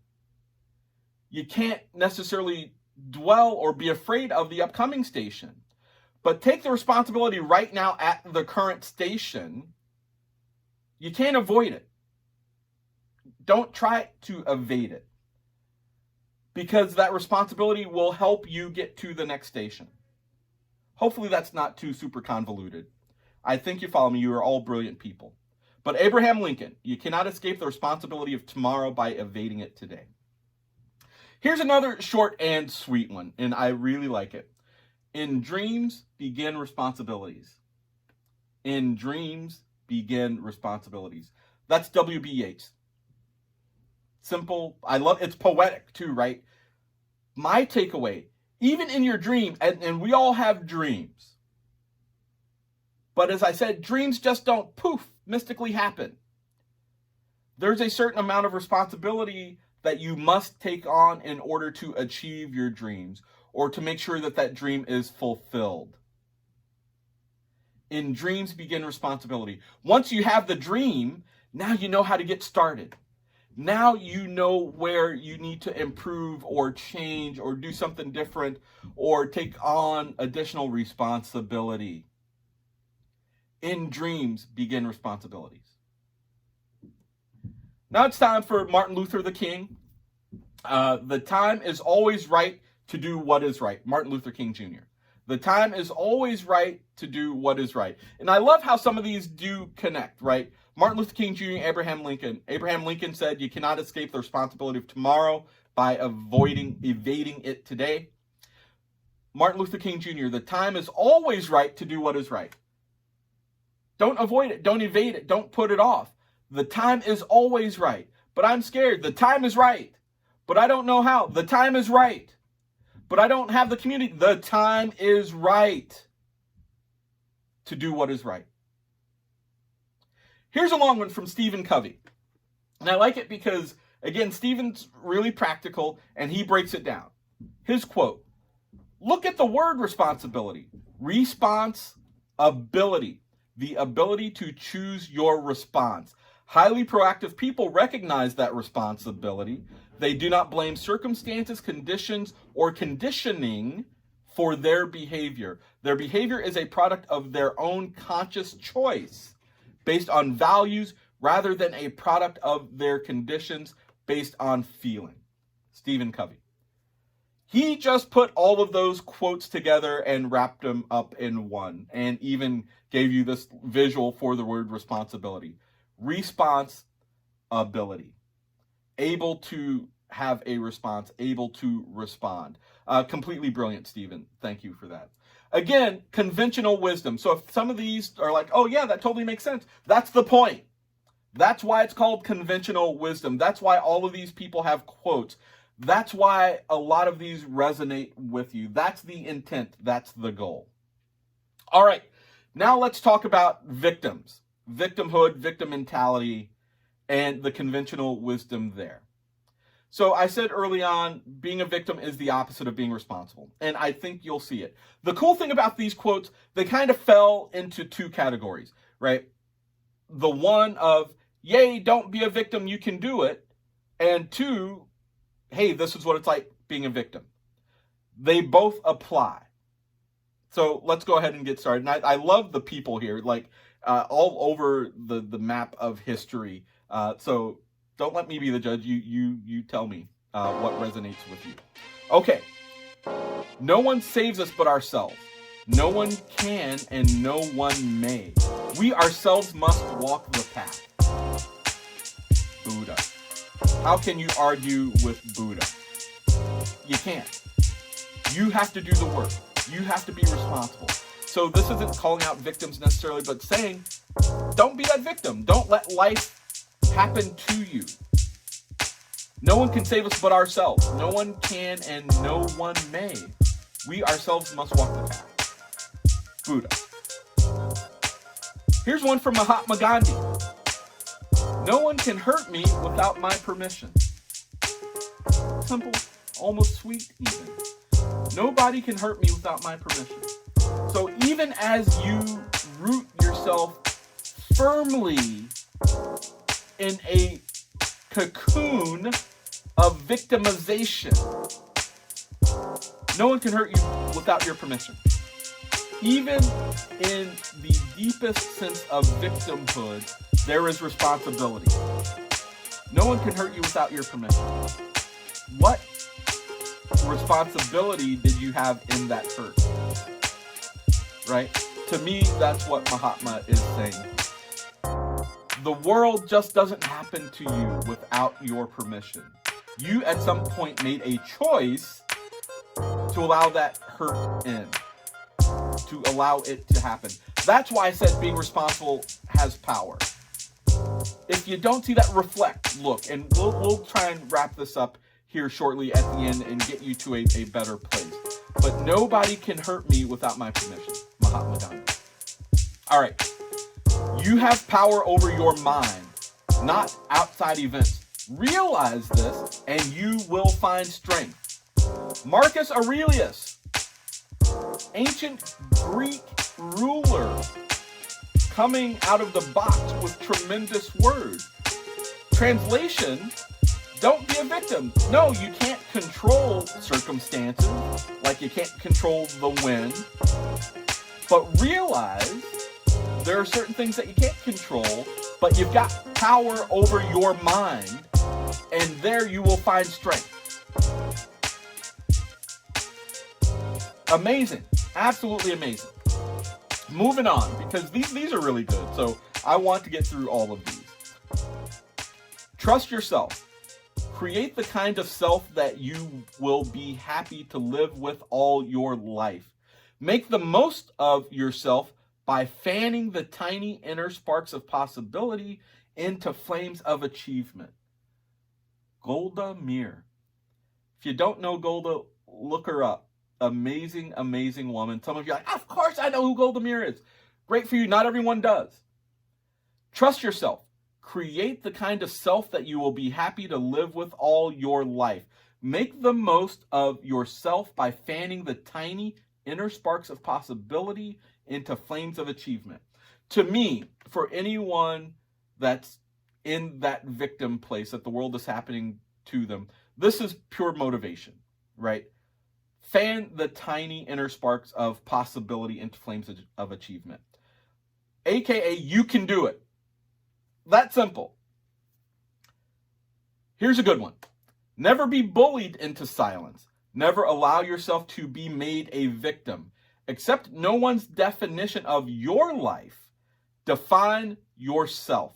[SPEAKER 1] You can't necessarily dwell or be afraid of the upcoming station, but take the responsibility right now at the current station. You can't avoid it. Don't try to evade it, because that responsibility will help you get to the next station. Hopefully that's not too super convoluted. I think you follow me. You are all brilliant people. But Abraham Lincoln, you cannot escape the responsibility of tomorrow by evading it today. Here's another short and sweet one, and I really like it. In dreams begin responsibilities. In dreams begin responsibilities. That's W.B. Yeats. Simple. I love it's poetic too, right? My takeaway, even in your dream, and we all have dreams. But as I said, dreams just don't poof, mystically happen. There's a certain amount of responsibility that you must take on in order to achieve your dreams, or to make sure that that dream is fulfilled. In dreams begin responsibility. Once you have the dream, now you know how to get started. Now you know where you need to improve or change or do something different or take on additional responsibility. In dreams begin responsibilities. Now it's time for Martin Luther the King. The time is always right to do what is right. Martin Luther King Jr. The time is always right to do what is right. And I love how some of these do connect, right? Martin Luther King Jr., Abraham Lincoln. Abraham Lincoln said, you cannot escape the responsibility of tomorrow by evading it today. Martin Luther King Jr., the time is always right to do what is right. Don't avoid it. Don't evade it. Don't put it off. The time is always right. But I'm scared. The time is right. But I don't know how. The time is right. But I don't have the community. The time is right to do what is right. Here's a long one from Stephen Covey. And I like it because, again, Stephen's really practical and he breaks it down. His quote, look at the word responsibility. Response-ability. The ability to choose your response. Highly proactive people recognize that responsibility. They do not blame circumstances, conditions, or conditioning for their behavior. Their behavior is a product of their own conscious choice based on values rather than a product of their conditions based on feeling. Stephen Covey. He just put all of those quotes together and wrapped them up in one, and even gave you this visual for the word responsibility. Response-ability. Able to have a response, able to respond. Completely brilliant, Stephen. Thank you for that. Again, conventional wisdom. So if some of these are like, oh yeah, that totally makes sense. That's the point. That's why it's called conventional wisdom. That's why all of these people have quotes. That's why a lot of these resonate with you. That's the intent. That's the goal. All right. Now let's talk about victims. Victimhood, victim mentality, and the conventional wisdom there. So I said early on, being a victim is the opposite of being responsible. And I think you'll see it. The cool thing about these quotes, they kind of fell into two categories, right? The one of, yay, don't be a victim, you can do it. And two, hey, this is what it's like being a victim. They both apply. So let's go ahead and get started. And I love the people here, like all over the map of history. So don't let me be the judge. You tell me what resonates with you. Okay. No one saves us but ourselves. No one can and no one may. We ourselves must walk the path. Buddha. How can you argue with Buddha? You can't. You have to do the work. You have to be responsible. So this isn't calling out victims necessarily, but saying, don't be that victim. Don't let life happen to you. No one can save us but ourselves. No one can and no one may. We ourselves must walk the path. Buddha. Here's one from Mahatma Gandhi. No one can hurt me without my permission. Simple, almost sweet even. Nobody can hurt me without my permission. So even as you root yourself firmly in a cocoon of victimization. No one can hurt you without your permission. Even in the deepest sense of victimhood, there is responsibility. No one can hurt you without your permission. What responsibility did you have in that hurt? Right? To me, that's what Mahatma is saying. The world just doesn't happen to you without your permission. You at some point made a choice to allow that hurt in, to allow it to happen. That's why I said being responsible has power. If you don't see that, reflect, look, and we'll try and wrap this up here shortly at the end and get you to a better place. But nobody can hurt me without my permission. Mahatma Gandhi. All right. You have power over your mind, not outside events. Realize this, and you will find strength. Marcus Aurelius, ancient Greek ruler, coming out of the box with tremendous words. Translation: don't be a victim. No, you can't control circumstances, like you can't control the wind. But realize there are certain things that you can't control, but you've got power over your mind, and there you will find strength. Amazing. Absolutely amazing. Moving on, because these are really good, so I want to get through all of these. Trust yourself. Create the kind of self that you will be happy to live with all your life. Make the most of yourself by fanning the tiny inner sparks of possibility into flames of achievement. Golda Meir. If you don't know Golda, look her up. Amazing, amazing woman. Some of you are like, of course I know who Golda Meir is. Great for you. Not everyone does. Trust yourself. Create the kind of self that you will be happy to live with all your life. Make the most of yourself by fanning the tiny inner sparks of possibility into flames of achievement. To me, for anyone that's in that victim place, that the world is happening to them, this is pure motivation, right? Fan the tiny inner sparks of possibility into flames of achievement. AKA, you can do it. That simple. Here's a good one. Never be bullied into silence. Never allow yourself to be made a victim. Accept no one's definition of your life. Define yourself.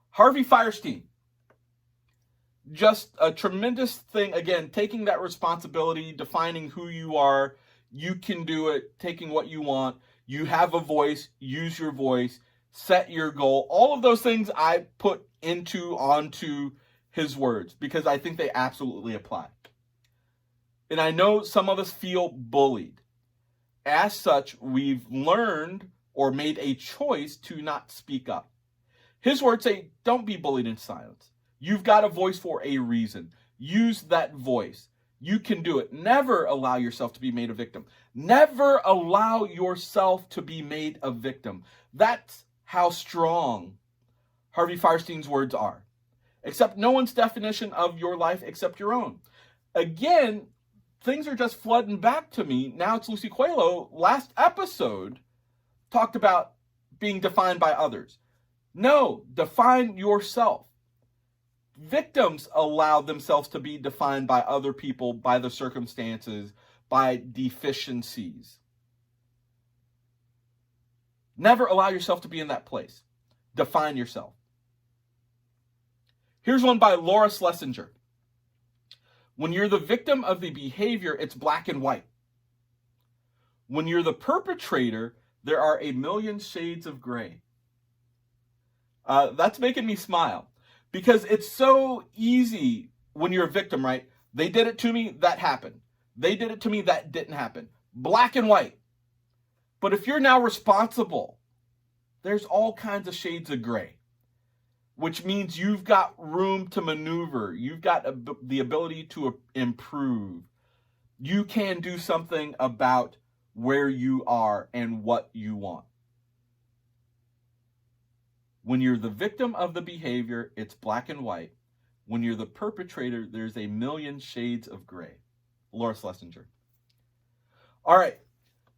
[SPEAKER 1] Harvey Fierstein. Just a tremendous thing. Again, taking that responsibility, defining who you are. You can do it. Taking what you want. You have a voice. Use your voice. Set your goal. All of those things I put onto his words because I think they absolutely apply. And I know some of us feel bullied. As such, we've learned or made a choice to not speak up. His words say, don't be bullied in silence. You've got a voice for a reason. Use that voice. You can do it. Never allow yourself to be made a victim. Never allow yourself to be made a victim. That's how strong Harvey Fierstein's words are. Accept no one's definition of your life except your own. Again, things are just flooding back to me. Now it's Lucy Coelho. Last episode talked about being defined by others. No, define yourself. Victims allow themselves to be defined by other people, by the circumstances, by deficiencies. Never allow yourself to be in that place. Define yourself. Here's one by Laura Schlesinger. When you're the victim of the behavior, it's black and white. When you're the perpetrator, there are a million shades of gray. That's making me smile because it's so easy when you're a victim, right? They did it to me, that happened. They did it to me, that didn't happen. Black and white. But if you're now responsible, there's all kinds of shades of gray, which means you've got room to maneuver. You've got the ability to improve. You can do something about where you are and what you want. When you're the victim of the behavior, it's black and white. When you're the perpetrator, there's a million shades of gray. Laura Schlesinger. All right.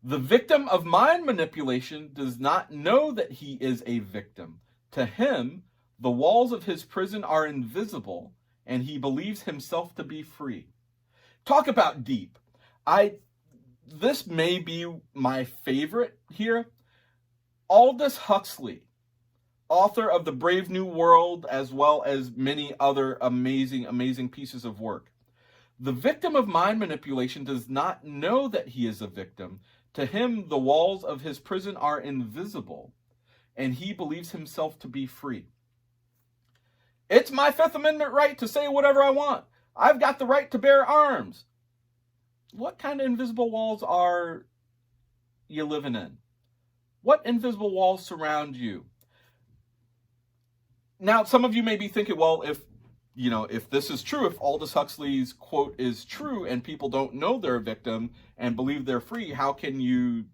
[SPEAKER 1] The victim of mind manipulation does not know that he is a victim. To him, the walls of his prison are invisible, and he believes himself to be free. Talk about deep. This may be my favorite here. Aldous Huxley, author of The Brave New World, as well as many other amazing pieces of work. The victim of mind manipulation does not know that he is a victim. To him, the walls of his prison are invisible, and he believes himself to be free. It's my Fifth Amendment right to say whatever I want. I've got the right to bear arms. What kind of invisible walls are you living in? What invisible walls surround you? Now, some of you may be thinking, well, if this is true, if Aldous Huxley's quote is true and people don't know they're a victim and believe they're free, how can you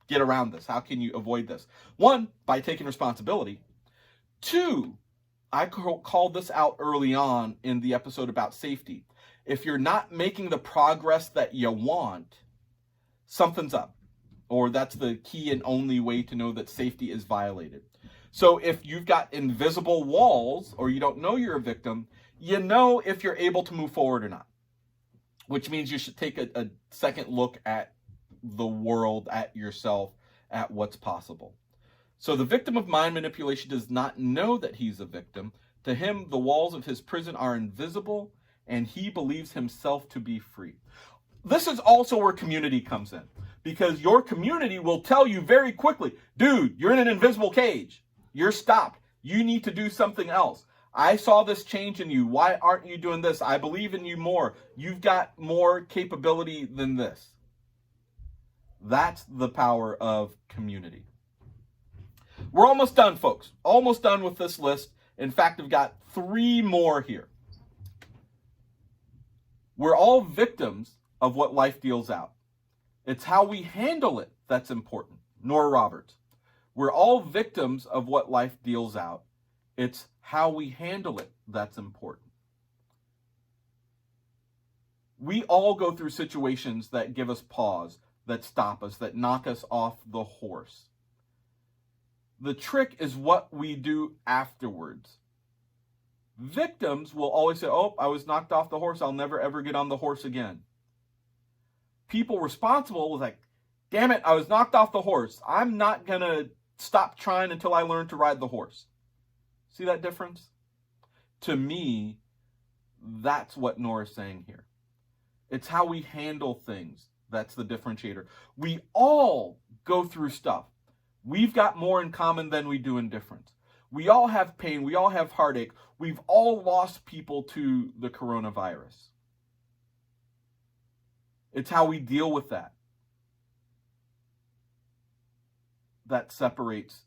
[SPEAKER 1] get around this? How can you avoid this? One, by taking responsibility. Two, I called this out early on in the episode about safety. If you're not making the progress that you want, something's up. Or that's the key and only way to know that safety is violated. So if you've got invisible walls, or you don't know you're a victim, you know if you're able to move forward or not. Which means you should take a second look at the world, at yourself, at what's possible. So the victim of mind manipulation does not know that he's a victim. To him, the walls of his prison are invisible, and he believes himself to be free. This is also where community comes in, because your community will tell you very quickly, dude, you're in an invisible cage. You're stopped. You need to do something else. I saw this change in you. Why aren't you doing this? I believe in you more. You've got more capability than this. That's the power of community. We're almost done, folks. Almost done with this list. In fact, I've got 3 more here. We're all victims of what life deals out. It's how we handle it that's important. Nora Roberts. We're all victims of what life deals out. It's how we handle it that's important. We all go through situations that give us pause, that stop us, that knock us off the horse. The trick is what we do afterwards. Victims will always say, oh, I was knocked off the horse. I'll never, ever get on the horse again. People responsible was like, damn it, I was knocked off the horse. I'm not going to stop trying until I learn to ride the horse. See that difference? To me, that's what Nora's saying here. It's how we handle things. That's the differentiator. We all go through stuff. We've got more in common than we do in difference. We all have pain. We all have heartache. We've all lost people to the coronavirus. It's how we deal with that that separates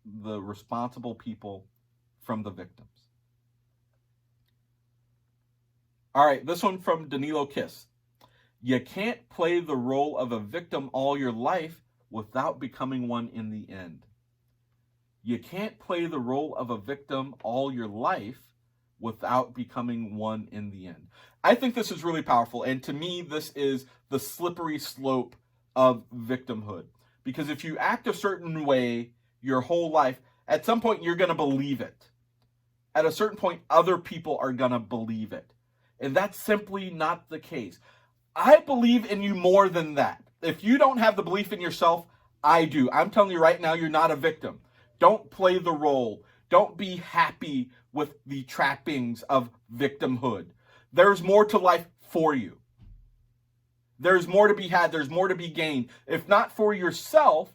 [SPEAKER 1] the responsible people from the victims. All right, this one from Danilo Kiss. You can't play the role of a victim all your life without becoming one in the end. You can't play the role of a victim all your life without becoming one in the end. I think this is really powerful, and to me, this is the slippery slope of victimhood. Because if you act a certain way your whole life, at some point you're going to believe it. At a certain point, other people are going to believe it. And that's simply not the case. I believe in you more than that. If you don't have the belief in yourself, I do. I'm telling you right now, you're not a victim. Don't play the role. Don't be happy with the trappings of victimhood. There's more to life for you. There's more to be had. There's more to be gained. If not for yourself,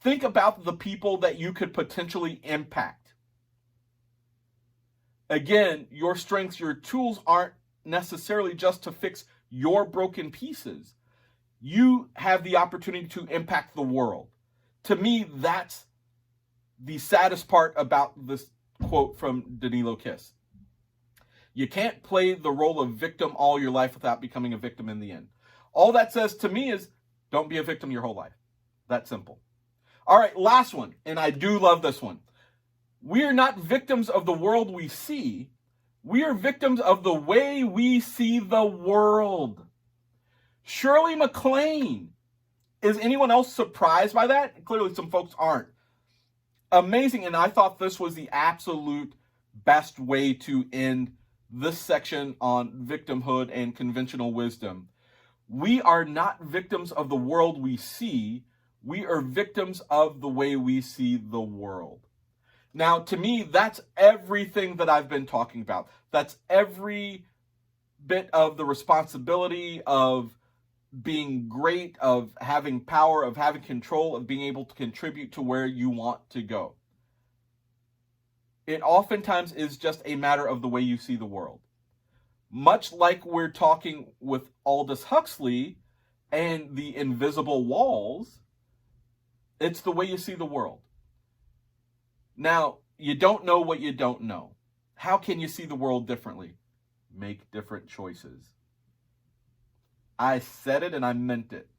[SPEAKER 1] think about the people that you could potentially impact. Again, your strengths, your tools aren't necessarily just to fix your broken pieces. You have the opportunity to impact the world. To me, that's the saddest part about this quote from Danilo Kiss. You can't play the role of victim all your life without becoming a victim in the end. All that says to me is don't be a victim your whole life. That simple. All right, last one, and I do love this one. We are not victims of the world we see. We are victims of the way we see the world. Shirley MacLaine. Is anyone else surprised by that? Clearly some folks aren't. Amazing, and I thought this was the absolute best way to end this section on victimhood and conventional wisdom. We are not victims of the world we see. We are victims of the way we see the world. Now, to me, that's everything that I've been talking about. That's every bit of the responsibility of being great, of having power, of having control, of being able to contribute to where you want to go. It oftentimes is just a matter of the way you see the world. Much like we're talking with Aldous Huxley and the invisible walls, it's the way you see the world. Now, you don't know what you don't know. How can you see the world differently? Make different choices. I said it and I meant it.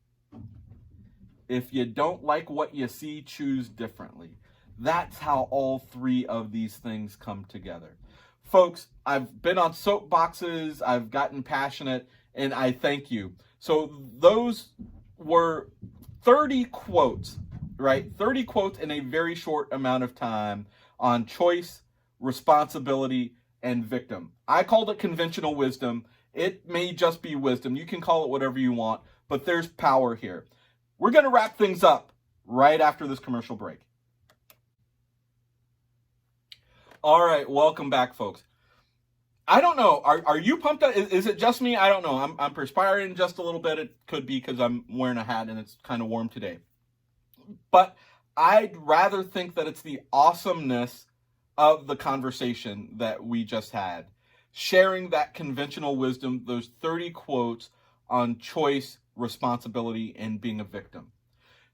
[SPEAKER 1] If you don't like what you see, choose differently. That's how all three of these things come together. Folks, I've been on soapboxes, I've gotten passionate, and I thank you. So those were 30 quotes, right? 30 quotes in a very short amount of time on choice, responsibility, and victim. I called it conventional wisdom. It may just be wisdom. You can call it whatever you want, but there's power here. We're going to wrap things up right after this commercial break. All right, welcome back, folks. I don't know. Are you pumped up? Is it just me? I don't know. I'm perspiring just a little bit. It could be because I'm wearing a hat and it's kind of warm today. But I'd rather think that it's the awesomeness of the conversation that we just had. Sharing that conventional wisdom, those 30 quotes on choice, responsibility, and being a victim.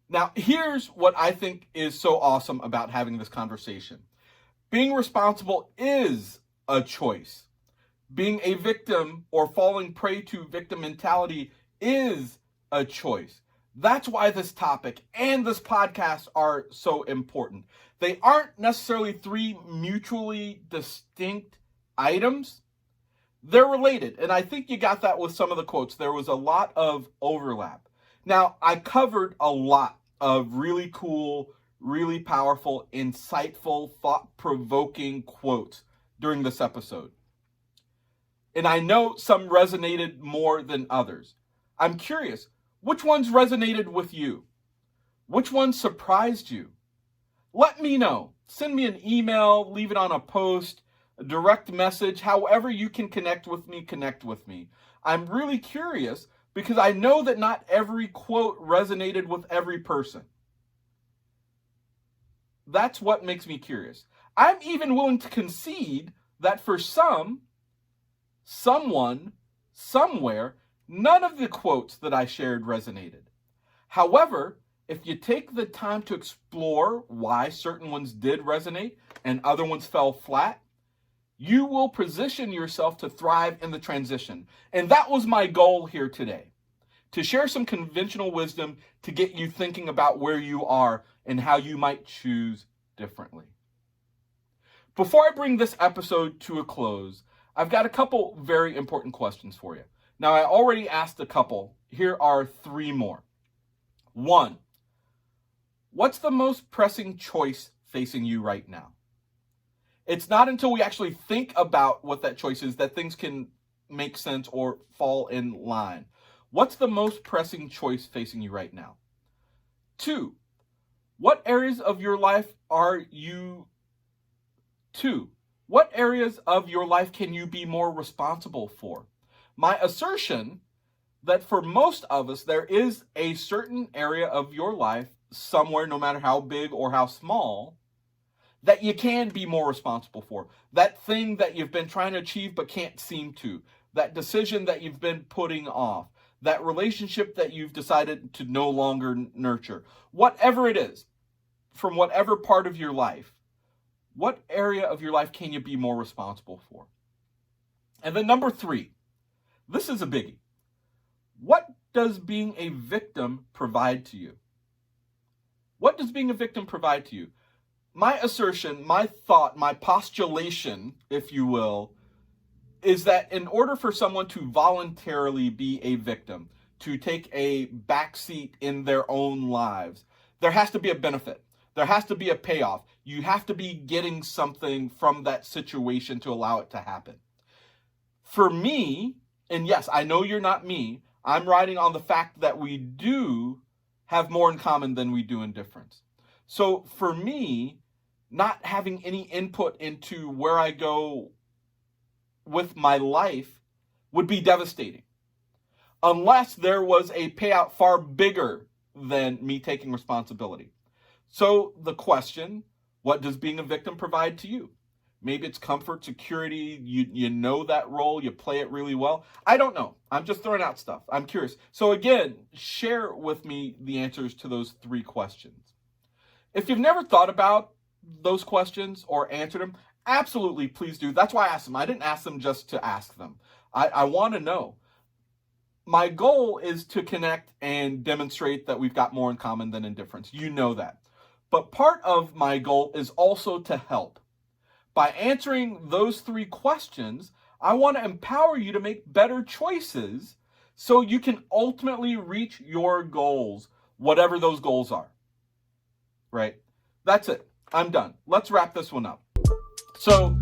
[SPEAKER 1] Now, here's what I think is so awesome about having this conversation. Being responsible is a choice. Being a victim or falling prey to victim mentality is a choice. That's why this topic and this podcast are so important. They aren't necessarily three mutually distinct items. They're related, and I think you got that with some of the quotes. There was a lot of overlap. Now, I covered a lot of really cool, really powerful, insightful, thought-provoking quotes during this episode. And I know some resonated more than others. I'm curious, which ones resonated with you? Which ones surprised you? Let me know. Send me an email, leave it on a post, a direct message, however you can connect with me, connect with me. I'm really curious because I know that not every quote resonated with every person. That's what makes me curious. I'm even willing to concede that for some, someone, somewhere, none of the quotes that I shared resonated. However, if you take the time to explore why certain ones did resonate and other ones fell flat, you will position yourself to thrive in the transition. And that was my goal here today, to share some conventional wisdom to get you thinking about where you are and how you might choose differently. Before I bring this episode to a close, I've got a couple very important questions for you. Now, I already asked a couple. Here are three more. 1, what's the most pressing choice facing you right now? It's not until we actually think about what that choice is that things can make sense or fall in line. What's the most pressing choice facing you right now? 2, what areas of your life can you be more responsible for? My assertion that for most of us, there is a certain area of your life somewhere, no matter how big or how small, that you can be more responsible for. That thing that you've been trying to achieve but can't seem to. That decision that you've been putting off. That relationship that you've decided to no longer nurture. Whatever it is, from whatever part of your life, what area of your life can you be more responsible for? And then number 3, this is a biggie. What does being a victim provide to you? What does being a victim provide to you? My assertion, my thought, my postulation, if you will, is that in order for someone to voluntarily be a victim, to take a backseat in their own lives, there has to be a benefit. There has to be a payoff. You have to be getting something from that situation to allow it to happen. For me, and yes, I know you're not me, I'm riding on the fact that we do have more in common than we do in difference. So for me, not having any input into where I go with my life would be devastating. Unless there was a payout far bigger than me taking responsibility. So the question, what does being a victim provide to you? Maybe it's comfort, security, you know that role, you play it really well. I don't know. I'm just throwing out stuff. I'm curious. So again, share with me the answers to those 3 questions. If you've never thought about those questions or answered them, absolutely, please do. That's why I asked them. I didn't ask them just to ask them. I want to know. My goal is to connect and demonstrate that we've got more in common than in difference. You know that. But part of my goal is also to help. By answering those 3 questions, I want to empower you to make better choices so you can ultimately reach your goals, whatever those goals are. Right? That's it. I'm done. Let's wrap this one up. So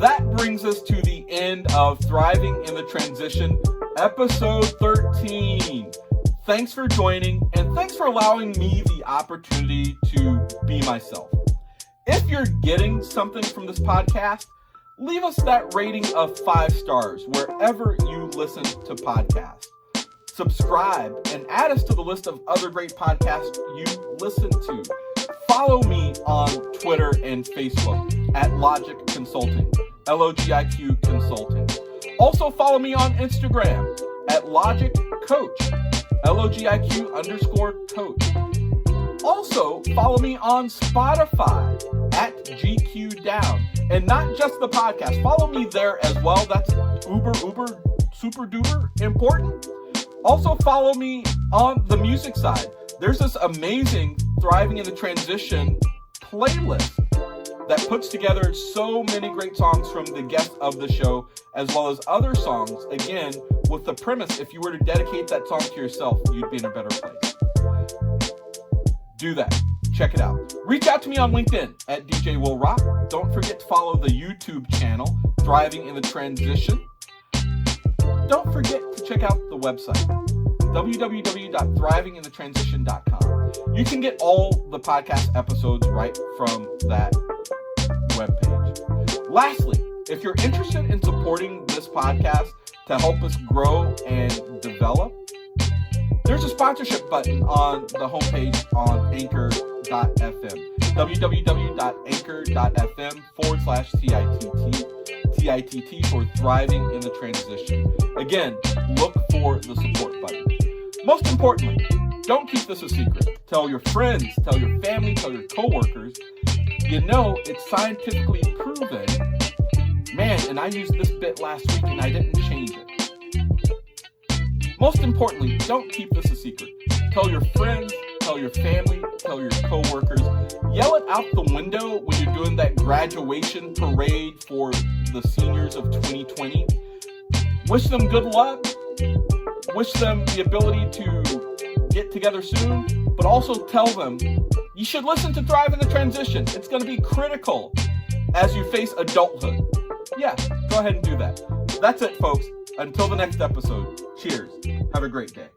[SPEAKER 1] that brings us to the end of Thriving in the Transition, episode 13. Thanks for joining, and thanks for allowing me the opportunity to be myself. If you're getting something from this podcast, leave us that rating of 5 stars wherever you listen to podcasts. Subscribe and add us to the list of other great podcasts you listen to. Follow me on Twitter and Facebook at Logic Consulting, LOGIQ Consulting. Also follow me on Instagram at Logic Coach, LOGIQ_coach. Also follow me on Spotify at GQ Down. And not just the podcast, follow me there as well. That's uber, super duper important. Also follow me on the music side. There's this amazing Thriving in the Transition playlist that puts together so many great songs from the guests of the show, as well as other songs, again, with the premise, if you were to dedicate that song to yourself, you'd be in a better place. Do that. Check it out. Reach out to me on LinkedIn at DJ Will Rock. Don't forget to follow the YouTube channel, Thriving in the Transition. Don't forget to check out the website, www.thrivinginthetransition.com. You can get all the podcast episodes right from that webpage. Lastly, if you're interested in supporting this podcast to help us grow and develop, there's a sponsorship button on the homepage on anchor.fm, www.anchor.fm/TITT for Thriving in the Transition. Again, look for the support button. Most importantly, don't keep this a secret. Tell your friends, tell your family, tell your coworkers. You know, it's scientifically proven. Man, and I used this bit last week and I didn't change it. Most importantly, don't keep this a secret. Tell your friends, tell your family, tell your coworkers. Yell it out the window when you're doing that graduation parade for the seniors of 2020. Wish them good luck. Wish them the ability to get together soon, but also tell them you should listen to Thrive in the Transition. It's going to be critical as you face adulthood. Yeah, go ahead and do that. That's it, folks. Until the next episode, cheers. Have a great day.